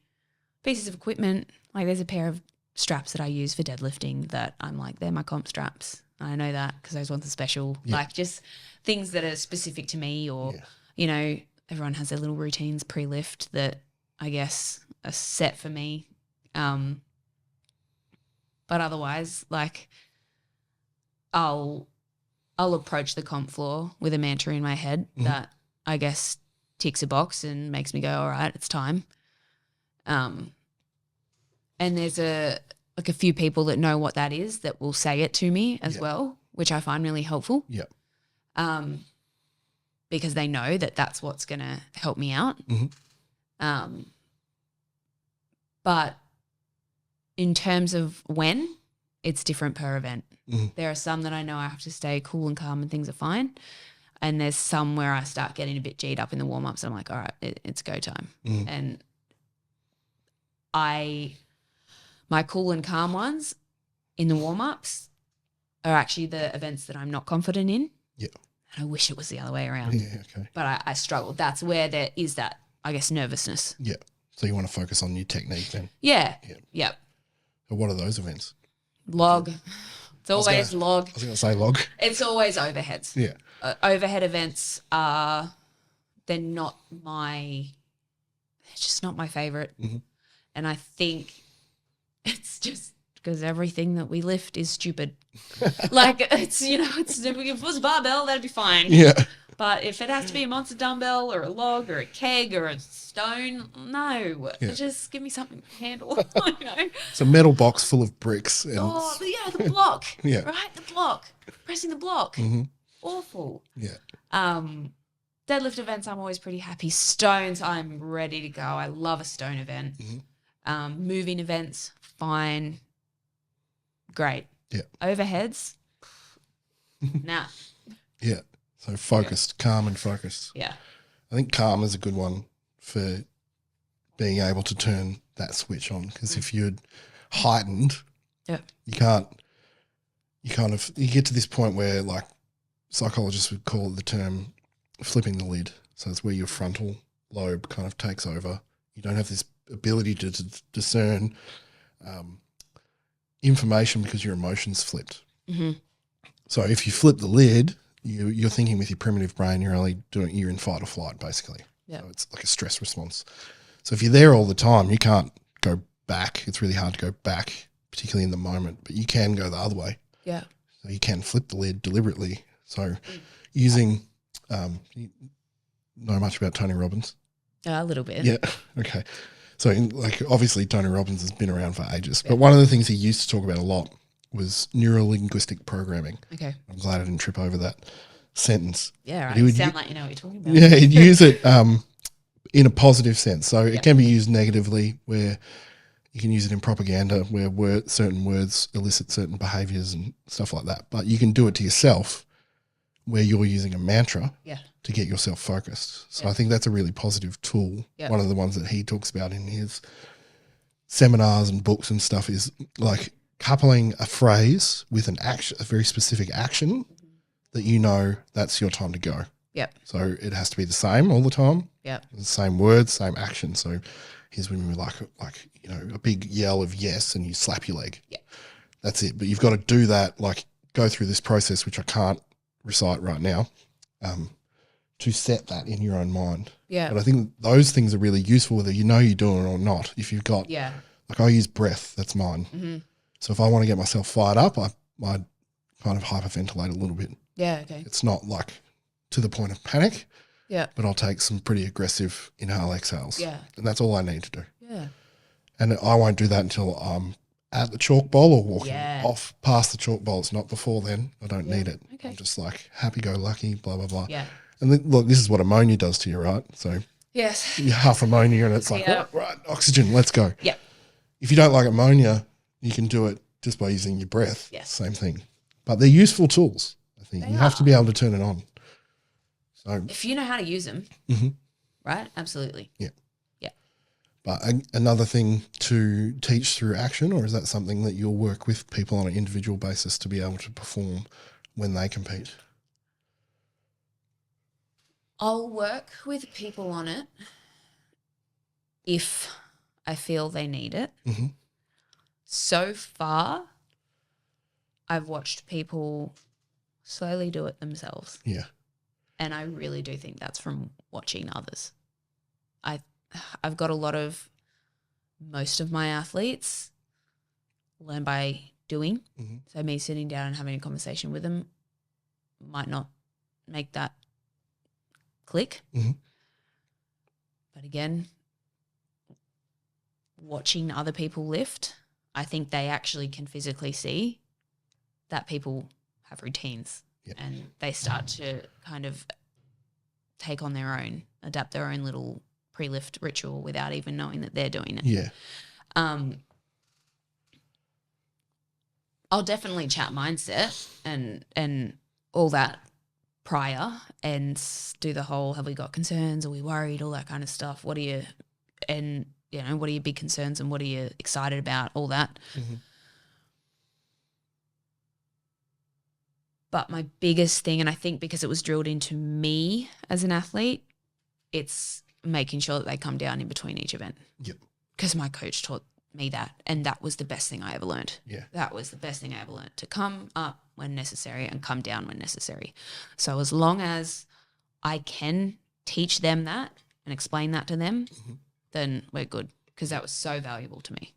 pieces of equipment, like there's a pair of straps that I use for deadlifting that I'm like, they're my comp straps. I know that because those ones are special. Like, just things that are specific to me, or, you know, everyone has their little routines pre-lift that I guess are set for me. But otherwise, like, I'll approach the comp floor with a mantra in my head that I guess ticks a box and makes me go, all right, it's time. And there's a few people that know what that is that will say it to me as well, which I find really helpful. Yeah. Because they know that that's what's going to help me out. But in terms of when, it's different per event. There are some that I know I have to stay cool and calm and things are fine. And there's some where I start getting a bit G'd up in the warm-ups and I'm like, all right, it's go time. And my cool and calm ones in the warm-ups are actually the events that I'm not confident in. Yeah. And I wish it was the other way around. Yeah, okay. But I struggle. That's where there is that, I guess, nervousness. Yeah. So you want to focus on your technique then? Yeah. Yep. So what are those events? Log. It's always log. I was going to say log. It's always overheads. Yeah. Overhead events they're just not my favorite. And I think it's just because everything that we lift is stupid. Like, it's, you know, if it was a barbell, that'd be fine. Yeah. But if it has to be a monster dumbbell or a log or a keg or a stone, no. Yeah. Just give me something to handle. You know? It's a metal box full of bricks. And the block. Yeah. Right? The block. Pressing the block. Awful. Yeah. Deadlift events, I'm always pretty happy. Stones, I'm ready to go. I love a stone event. Moving events, fine. Great. Yeah. Overheads, nah. Yeah. So focused, calm and focused. Yeah. I think calm is a good one for being able to turn that switch on, because if you're heightened, you get to this point where, like, psychologists would call it the term flipping the lid. So it's where your frontal lobe kind of takes over You don't have this ability to discern information because your emotions flipped. Mm-hmm. So if you flip the lid, you're thinking with your primitive brain, you're in fight or flight, basically. Yep. So it's like a stress response. So if you're there all the time, you can't go back. It's really hard to go back, particularly in the moment, but you can go the other way. Yeah. So you can flip the lid deliberately. So using, you know much about Tony Robbins? A little bit. Yeah. Okay. So obviously Tony Robbins has been around for ages, but one of the things he used to talk about a lot was neuro-linguistic programming. Okay. I'm glad I didn't trip over that sentence. Yeah, right. You sound like you know what you're talking about. Yeah, he'd use it in a positive sense. So it can be used negatively, where you can use it in propaganda, where certain words elicit certain behaviours and stuff like that. But you can do it to yourself, where you're using a mantra to get yourself focused. So I think that's a really positive tool. One of the ones that he talks about in his seminars and books and stuff is like coupling a phrase with an action, a very specific action that you know that's your time to go. Yep. So it has to be the same all the time. Yep. The same words, same action. So here's when we like a big yell of yes and you slap your leg. Yeah. That's it. But you've got to do that, go through this process, which I can't recite right now, to set that in your own mind. Yeah. But I think those things are really useful, whether you know you're doing it or not. If you've got, I use breath, that's mine. Mm-hmm. So if I want to get myself fired up, I kind of hyperventilate a little bit. Yeah, okay. It's not to the point of panic. Yeah. But I'll take some pretty aggressive inhale exhales. Yeah. And that's all I need to do. Yeah. And I won't do that until I'm at the chalk bowl or walking off past the chalk bowl. It's not before then. I don't need it. Okay. I'm just happy-go-lucky, blah, blah, blah. Yeah. And look, this is what ammonia does to you, right? So yes, you're half ammonia and it's right, oxygen, let's go. Yeah. If you don't like ammonia, you can do it just by using your breath. Yes. Same thing. But they're useful tools, I think. You have to be able to turn it on. So if you know how to use them, right? Absolutely. Yeah. Yeah. But another thing to teach through action, or is that something that you'll work with people on an individual basis to be able to perform when they compete? I'll work with people on it if I feel they need it. Mm-hmm. So far, I've watched people slowly do it themselves. Yeah. And I really do think that's from watching others. I've got most of my athletes learn by doing. Mm-hmm. So me sitting down and having a conversation with them might not make that click. Mm-hmm. But again, watching other people lift, I think they actually can physically see that people have routines and they start to kind of take on their own, adapt their own little pre-lift ritual without even knowing that they're doing it. Yeah. I'll definitely chat mindset and all that prior and do the whole, have we got concerns? Are we worried? All that kind of stuff. What are your big concerns and what are you excited about? All that. Mm-hmm. But my biggest thing, and I think because it was drilled into me as an athlete, it's making sure that they come down in between each event. Yep. Because my coach taught me that, and that was the best thing I ever learned. Yeah. That was the best thing I ever learned, to come up when necessary and come down when necessary. So as long as I can teach them that and explain that to them, then we're good, because that was so valuable to me.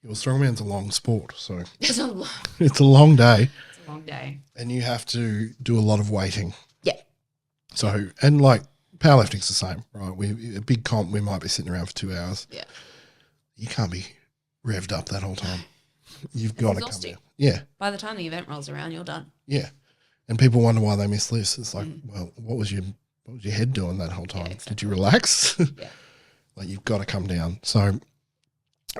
Well, strongman's a long sport, so It's a long day. It's a long day. And you have to do a lot of weighting. Yeah. So, and powerlifting's the same, right? A big comp, we might be sitting around for 2 hours. Yeah. You can't be revved up that whole time. You've got to come down. Yeah. By the time the event rolls around, you're done. Yeah. And people wonder why they miss lifts. It's like, well, what was your head doing that whole time? Yeah, exactly. Did you relax? Yeah. You've got to come down. So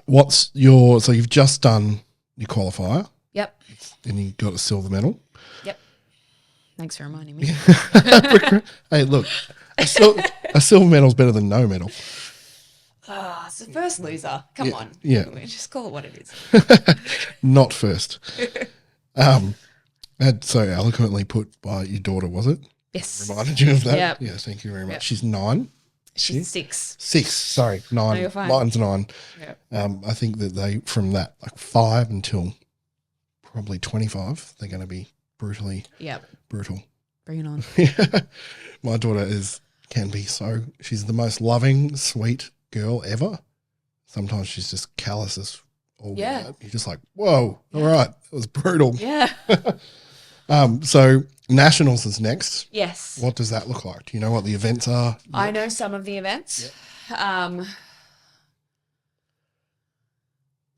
so you've just done your qualifier. Yep. And you got a silver medal. Yep. Thanks for reminding me. Hey, look, a silver medal's better than no medal. It's the first loser. Come on. Yeah. Just call it what it is. Not first. So eloquently put by your daughter, was it? Yes. Reminded you of that? Yep. Yeah, thank you very much. Yep. She's 9. She's 6. 6, sorry, 9. No, you're fine. Mine's 9. Yeah. I think that they, from that, like 5 until probably 25, they're going to be brutally brutal. Bring it on. My daughter can be she's the most loving, sweet girl ever. Sometimes she's just callous as all that. You're just like, whoa, all right, it was brutal. Yeah. So Nationals is next. Yes. What does that look like? Do you know what the events are? I know some of the events. Yep.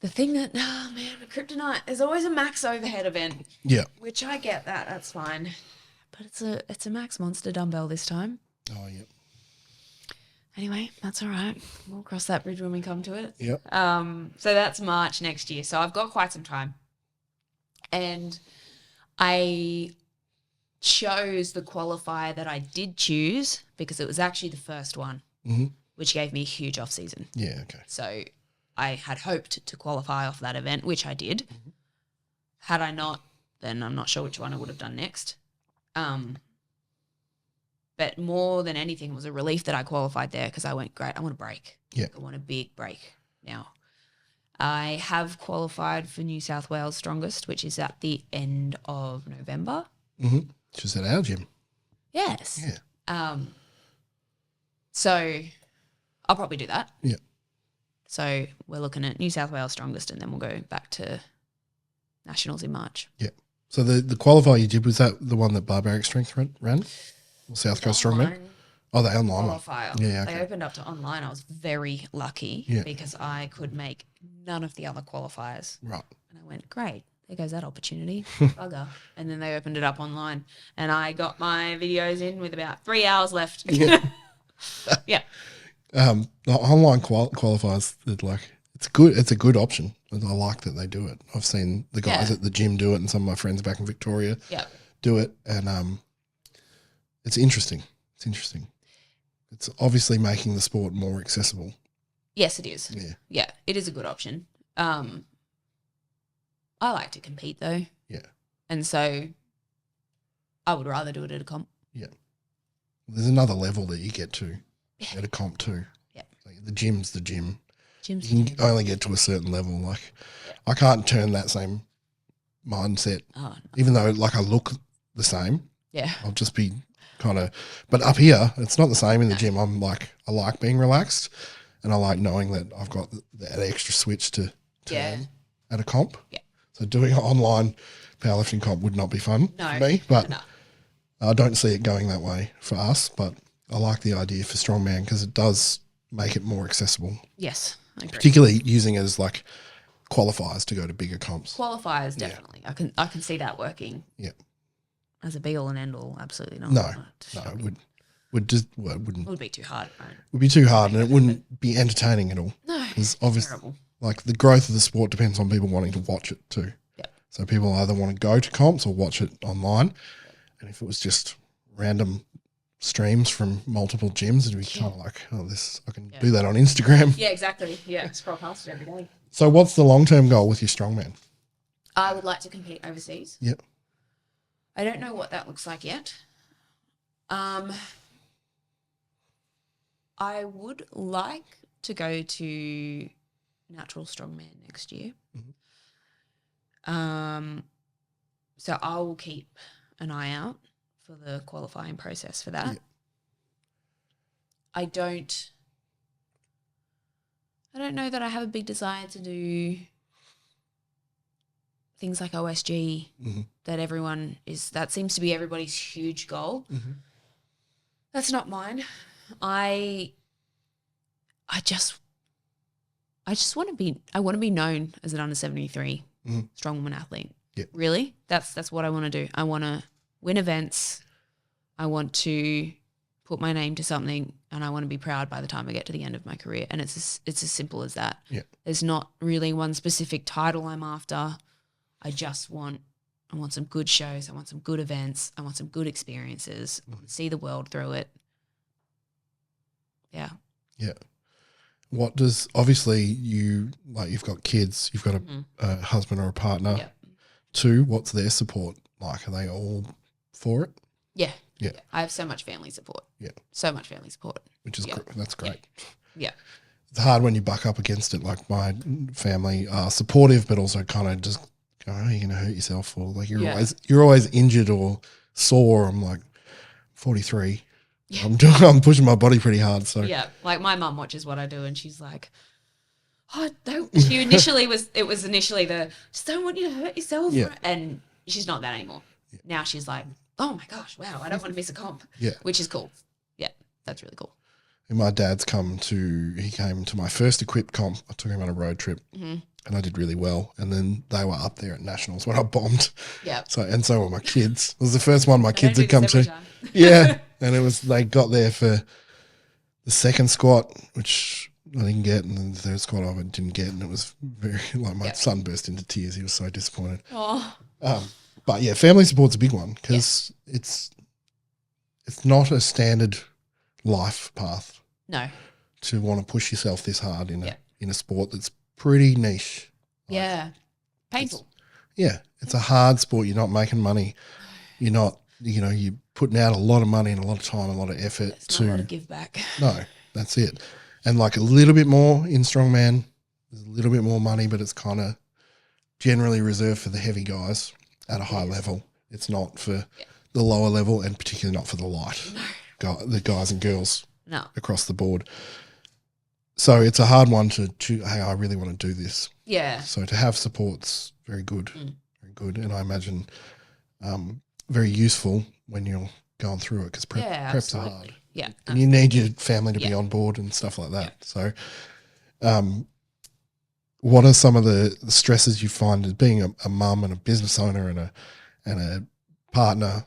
The thing that, the kryptonite, there's always a max overhead event. Yeah. Which I get that, that's fine. But it's a max monster dumbbell this time. Oh, yeah. Anyway, that's all right. We'll cross that bridge when we come to it. Yep. So that's March next year. So I've got quite some time. And I chose the qualifier that I did choose because it was actually the first one, which gave me a huge off season. Yeah, okay. So I had hoped to qualify off that event, which I did. Had I not, then I'm not sure which one I would have done next. But more than anything, it was a relief that I qualified there because I went, great, I want a break. Yeah. I want a big break now. I have qualified for New South Wales Strongest, which is at the end of November. Just at our gym. Yes. Yeah. So I'll probably do that. Yeah. So we're looking at New South Wales Strongest and then we'll go back to Nationals in March. Yeah. So the qualifier you did, was that the one that Barbaric Strength ran? Or South Coast Strongman? Oh, the online qualifier. One. Yeah, okay. They opened up to online. I was very lucky because I could make none of the other qualifiers. Right. And I went, great, there goes that opportunity. Bugger. And then they opened it up online and I got my videos in with about 3 hours left. Yeah. Yeah. The online qualifiers, it's good. It's a good option. I like that they do it. I've seen the guys at the gym do it and some of my friends back in Victoria do it. And it's interesting. It's interesting. It's obviously making the sport more accessible. Yes, it is. Yeah. Yeah, it is a good option. I like to compete though. Yeah. And so I would rather do it at a comp. Yeah. There's another level that you get to at a comp too. Yeah. Like the gym's the gym. You can only get to a certain level. Like I can't turn that same mindset. Oh, no. Even though I look the same. Yeah. I'll just be kind of, but up here, it's not the same in the gym. I like being relaxed and I like knowing that I've got that extra switch to turn at a comp. Yeah. So doing an online powerlifting comp would not be fun for me, but I don't see it going that way for us, but I like the idea for strongman because it does make it more accessible. Yes, I agree. Particularly using it as qualifiers to go to bigger comps. Qualifiers, definitely. I can see that working. Yeah. As a be all and end all, absolutely not. No, it would be too hard. Right? It would be too hard and it wouldn't be entertaining at all. No, it's obviously terrible. The growth of the sport depends on people wanting to watch it too. Yeah. So people either want to go to comps or watch it online. And if it was just random streams from multiple gyms, it'd be kind of like, I can do that on Instagram. Yeah, exactly. Yeah, scroll past it every day. So what's the long-term goal with your strongman? I would like to compete overseas. Yep. I don't know what that looks like yet. I would like to go to Natural Strongman next year. So I will keep an eye out for the qualifying process for that. Yep. I don't know that I have a big desire to do things like OSG that seems to be everybody's huge goal. That's not mine. I just want to be known as an under 73 strongwoman athlete. Yep. Really? That's what I want to do. I want to win events. I want to put my name to something and I want to be proud by the time I get to the end of my career. And it's as simple as that. Yep. There's not really one specific title I'm after. I want some good shows. I want some good events. I want some good experiences. I want to see the world through it. Yeah. Yeah. What does, obviously you've got kids, you've got a husband or a partner. Yep. Too, what's their support like? Are they all for it? Yeah. Yeah. I have so much family support. Yeah. So much family support. which is that's great. Yeah. It's hard when you buck up against it. Like my family are supportive, but also kind of just go, "Oh, you're going to hurt yourself," or like you're always injured or sore. I'm like 43. Yeah. I'm pushing my body pretty hard. So yeah, like my mum watches what I do, and she's like, "Oh, don't." She initially was initially just don't want you to hurt yourself, and she's not that anymore. Yeah. Now she's like, "Oh my gosh, wow, I don't want to miss a comp." Yeah, which is cool. Yeah, that's really cool. And my dad's came to my first equipped comp. I took him on a road trip, and I did really well. And then they were up there at nationals when I bombed. Yeah. So were my kids. It was the first one my kids had come to. Yeah, and they got there for the second squat, which I didn't get, and then the third squat I didn't get, and it was very my son burst into tears. He was so disappointed. Oh. But yeah, family support's a big one because it's not a standard life path. No. To want to push yourself this hard in a sport that's pretty niche. Yeah. Painful. It's a hard sport. You're not making money. You're not, you're putting out a lot of money and a lot of time, a lot of effort. It's not a lot of give back. No, that's it. And like a little bit more in strongman, there's a little bit more money, but it's kind of generally reserved for the heavy guys at a high level. It's not for the lower level, and particularly not for the light. The guys and girls across the board. So it's a hard one to choose. Hey, I really want to do this. Yeah. So to have support's very good, very good. And I imagine very useful when you're going through it because preps are hard. Yeah. And you need your family to be on board and stuff like that. Yeah. So what are some of the stresses you find as being a mum and a business owner and a partner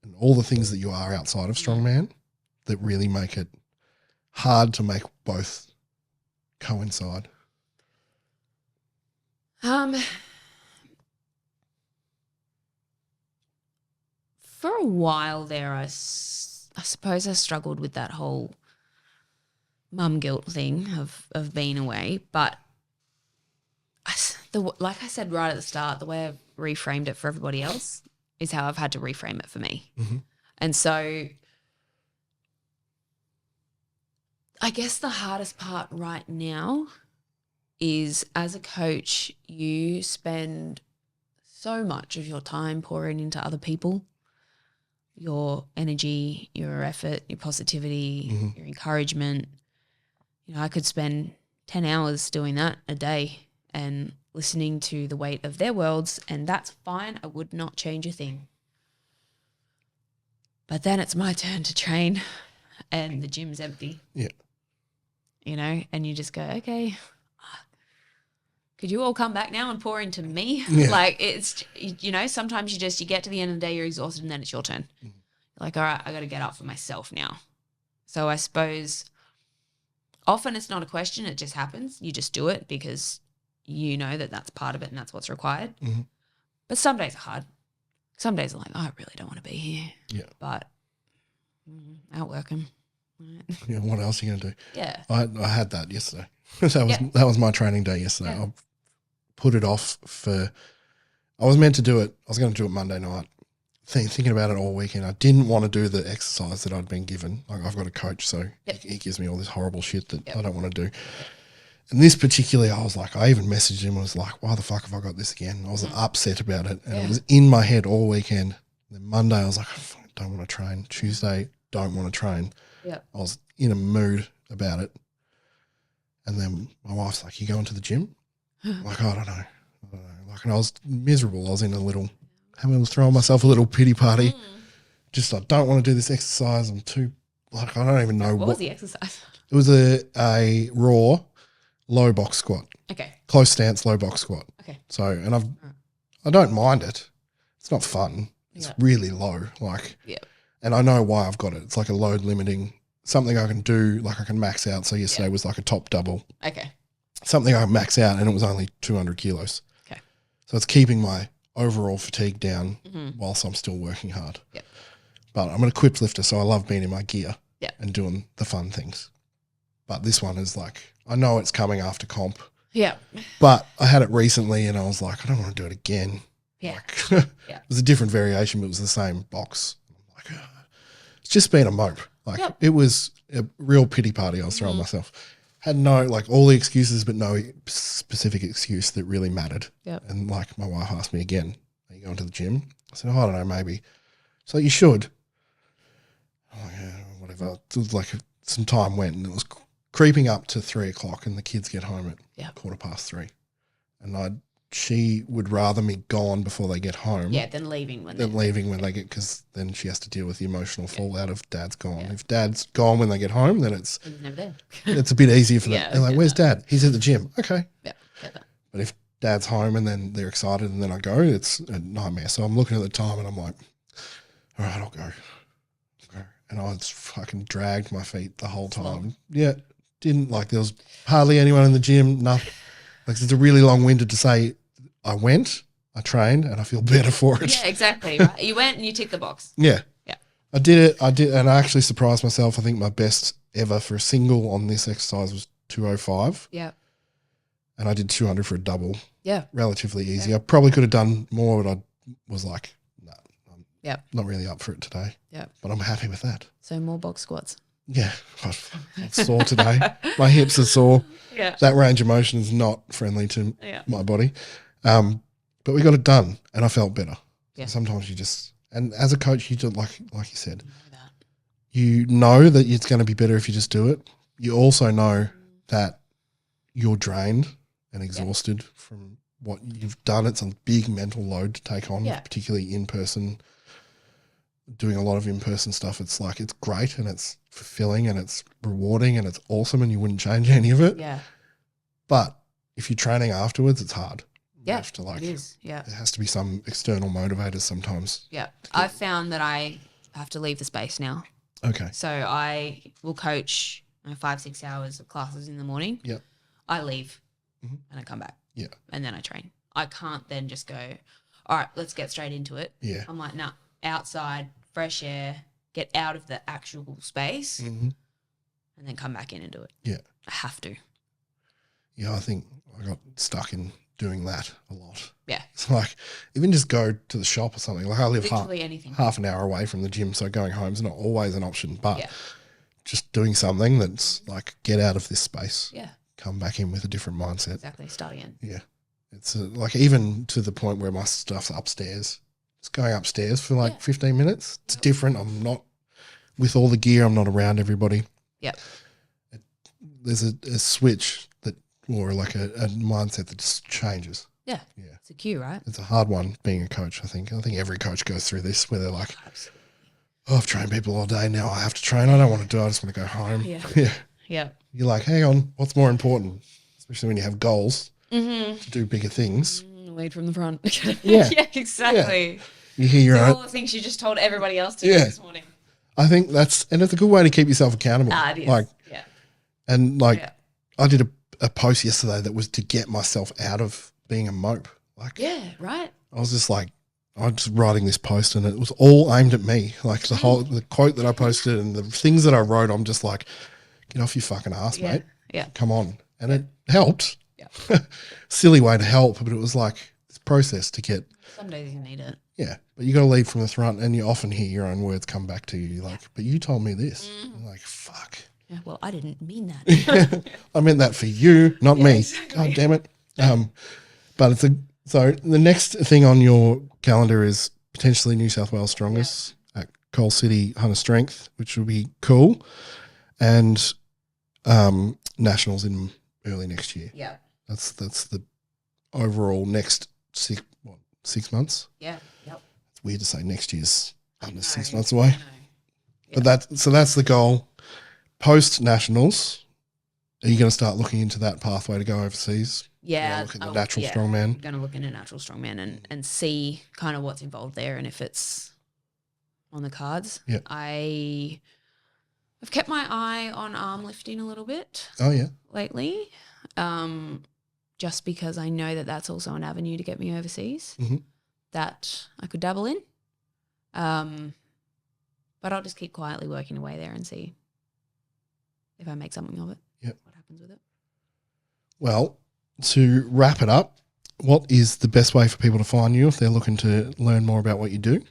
and all the things that you are outside of strongman that really make it hard to make both coincide? For a while there, I suppose I struggled with that whole mum guilt thing of being away. But like I said right at the start, the way I've reframed it for everybody else is how I've had to reframe it for me. Mm-hmm. And so I guess the hardest part right now is as a coach, you spend so much of your time pouring into other people, your energy, your effort, your positivity, your encouragement. I could spend 10 hours doing that a day and listening to the weight of their worlds, and that's fine. I would not change a thing. But then it's my turn to train and the gym's empty. Yeah. And you just go, okay, could you all come back now and pour into me? Yeah. Like it's, sometimes you get to the end of the day, you're exhausted, and then it's your turn. Like, all right, I got to get up for myself now. So I suppose often it's not a question. It just happens. You just do it because you know that that's part of it and that's what's required. Mm-hmm. But some days are hard. Some days are like, oh, I really don't want to be here. Yeah. But outwork them. Yeah, what else are you going to do? Yeah. I had that yesterday. That was my training day yesterday. Yeah. I put it off I was meant to do it. I was going to do it Monday night. Thinking about it all weekend. I didn't want to do the exercise that I'd been given. Like I've got a coach, so he gives me all this horrible shit that I don't want to do. And this particularly, I was like, I even messaged him and was like, why the fuck have I got this again? I was upset about it. And it was in my head all weekend. Then Monday, I was like, I don't want to train. Tuesday, don't want to train. Yeah. I was in a mood about it. And then my wife's like, you going to the gym? I'm like, I don't know. Like, and I was miserable. I was in throwing myself a little pity party. Just, I don't want to do this exercise. I'm too, I don't even know. What was the exercise? It was a raw low box squat. Okay. Close stance, low box squat. Okay. So, and I don't mind it. It's not fun. It's really low. And I know why I've got it. It's like a load limiting, something I can do, like I can max out. So yesterday was like a top double. Okay. Something I max out, and it was only 200 kilos. Okay. So it's keeping my overall fatigue down whilst I'm still working hard. Yep. But I'm an equipped lifter, so I love being in my gear and doing the fun things. But this one is like, I know it's coming after comp. Yeah. But I had it recently and I was like, I don't want to do it again. Yeah. It was a different variation, but it was the same box. I'm like, it's just been a mope. Like it was a real pity party I was throwing myself. Had no, like all the excuses, but no specific excuse that really mattered. Yep. And like my wife asked me again, are you going to the gym? I said, I don't know, maybe. So you should. Oh yeah, whatever. It was like some time went and it was creeping up to 3 o'clock and the kids get home at 3:15. And she would rather me gone before they get home. Yeah, than leaving when they get, because then she has to deal with the emotional fallout of dad's gone. Yeah. If dad's gone when they get home, then it's never there. It's a bit easier for them. They're like, where's dad? He's at the gym. Okay. Yeah, get that. But if dad's home and then they're excited and then I go, it's a nightmare. So I'm looking at the time and I'm like, all right, I'll go. And I just fucking dragged my feet the whole time. Long. Yeah. Didn't like, there was hardly anyone in the gym. Nothing. Like, it's a really long-winded to say, I went, I trained, and I feel better for it. Yeah, exactly. Right. You went and you ticked the box. Yeah. Yeah. I did it. And I actually surprised myself. I think my best ever for a single on this exercise was 205. Yeah. And I did 200 for a double. Yeah. Relatively easy. Yeah. I probably could have done more, but I was like, no, I'm not really up for it today. Yeah. But I'm happy with that. So more box squats. Yeah. I'm sore today. My hips are sore. Yeah. That range of motion is not friendly to my body. But we got it done and I felt better. Yeah. So sometimes you just, and as a coach, you do, like you said, you know that it's going to be better if you just do it. You also know that you're drained and exhausted from what you've done. It's a big mental load to take on, particularly in person. Doing a lot of in-person stuff, it's like, it's great and it's fulfilling and it's rewarding and it's awesome and you wouldn't change any of it. Yeah. But if you're training afterwards, it's hard. Yeah, you have to, like, it is. Yeah. There has to be some external motivators sometimes. Yeah. I've found that I have to leave the space now. Okay. So I will coach 5-6 hours of classes in the morning. Yeah. I leave and I come back. Yeah. And then I train. I can't then just go, all right, let's get straight into it. Yeah. I'm like, nah, outside, fresh air, get out of the actual space and then come back in and do it. Yeah. I have to. Yeah, I think I got stuck in doing that a lot. Yeah. It's like, even just go to the shop or something. Like, I live half an hour away from the gym, so going home is not always an option, but just doing something that's like, get out of this space. Yeah. Come back in with a different mindset. Exactly. Start again. Yeah. It's like, even to the point where my stuff's upstairs. Just going upstairs for like 15 minutes. It's different. I'm not, with all the gear, I'm not around everybody. Yep. There's a switch that, or like a mindset that just changes. Yeah. Yeah. It's a cue, right? It's a hard one being a coach, I think. I think every coach goes through this where they're like, oh, I've trained people all day. Now I have to train. I don't want to do it. I just want to go home. Yeah. Yeah. Yeah. You're like, hang on, what's more important? Especially when you have goals to do bigger things. Lead from the front. Yeah. Yeah, exactly. Yeah. You hear your own. All the things you just told everybody else to do this morning. I think and it's a good way to keep yourself accountable. It is. Like, yeah. And like, I did a post yesterday that was to get myself out of being a mope. Like, yeah, right. I was just like, I was just writing this post and it was all aimed at me. Like the quote that I posted and the things that I wrote, I'm just like, get off your fucking ass, mate. Yeah. Come on. And it helped. Yeah. Silly way to help, but it was like this process to get. Some days you need it. Yeah. But you got to lead from the front and you often hear your own words come back to you. You're like, but you told me this. You're like, fuck. Yeah, well, I didn't mean that. I meant that for you, not me. Exactly. God damn it. But so the next thing on your calendar is potentially New South Wales Strongest at Coal City Hunter Strength, which will be cool. And Nationals in early next year. Yeah. That's the overall next 6 months. Yeah. Yep. It's weird to say next year's under 6 months away. But that's the goal. Post Nationals, are you going to start looking into that pathway to go overseas? Yeah. Look at the natural strongman. I'm going to look into natural strongman and see kind of what's involved there and if it's on the cards. Yeah. I've kept my eye on arm lifting a little bit. Oh, yeah. Lately, just because I know that that's also an avenue to get me overseas that I could dabble in. But I'll just keep quietly working away there and see if I make something of it. Yep. What happens with it? Well, to wrap it up, what is the best way for people to find you if they're looking to learn more about what you do?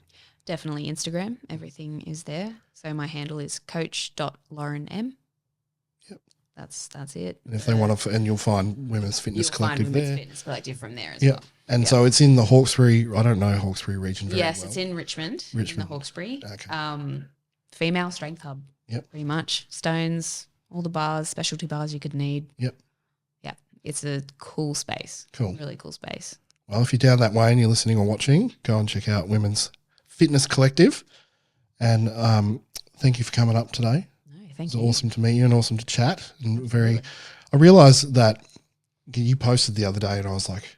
definitely Instagram. Everything is there. So my handle is coach.laurenm. Yep. That's it. And if they want to, and you'll find Women's Fitness Collective Women's there. Fitness Collective from there as Yeah. well. And so it's in the Hawkesbury, I don't know Hawkesbury region very well. Yes, it's in Richmond, in the Hawkesbury. Okay. Female strength hub. Yep. Pretty much. Stones, all the bars, specialty bars you could need. Yep. Yeah. It's a cool space. Cool. Really cool space. Well, if you're down that way and you're listening or watching, go and check out Women's Fitness Collective. And thank you for coming up today. No, thank It you. was awesome to meet you and awesome to chat. And I realised that you posted the other day and I was like,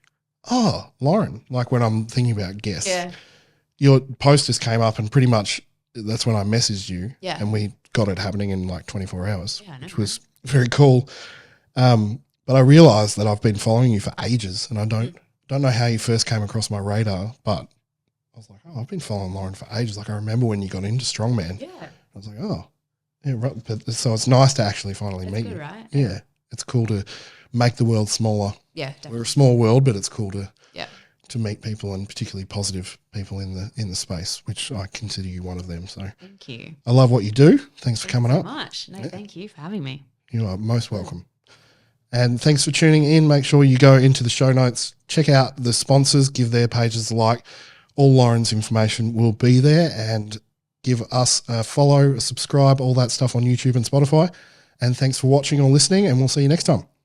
oh, Lauren, like when I'm thinking about guests. Yeah. Your post just came up and pretty much that's when I messaged you. Yeah. And we got it happening in like 24 hours, which was right. very cool. But I realised that I've been following you for ages and I don't know how you first came across my radar, but I was like, oh, I've been following Lauren for ages. Like I remember when you got into strongman. Yeah. I was like, oh, yeah, right. But so it's nice to actually finally That's meet good, you. right? Yeah. It's cool to make the world smaller. Yeah, definitely. We're a small world, but it's cool to Yeah. to meet people and particularly positive people in the space, which I consider you one of them. So Thank you. I love what you do. Thanks for coming so up. much. No, Yeah. thank you for having me. You are most welcome. And thanks for tuning in. Make sure you go into the show notes, check out the sponsors, give their pages a like. All Lauren's information will be there, and give us a follow, a subscribe, all that stuff on YouTube and Spotify. And thanks for watching or listening, and we'll see you next time.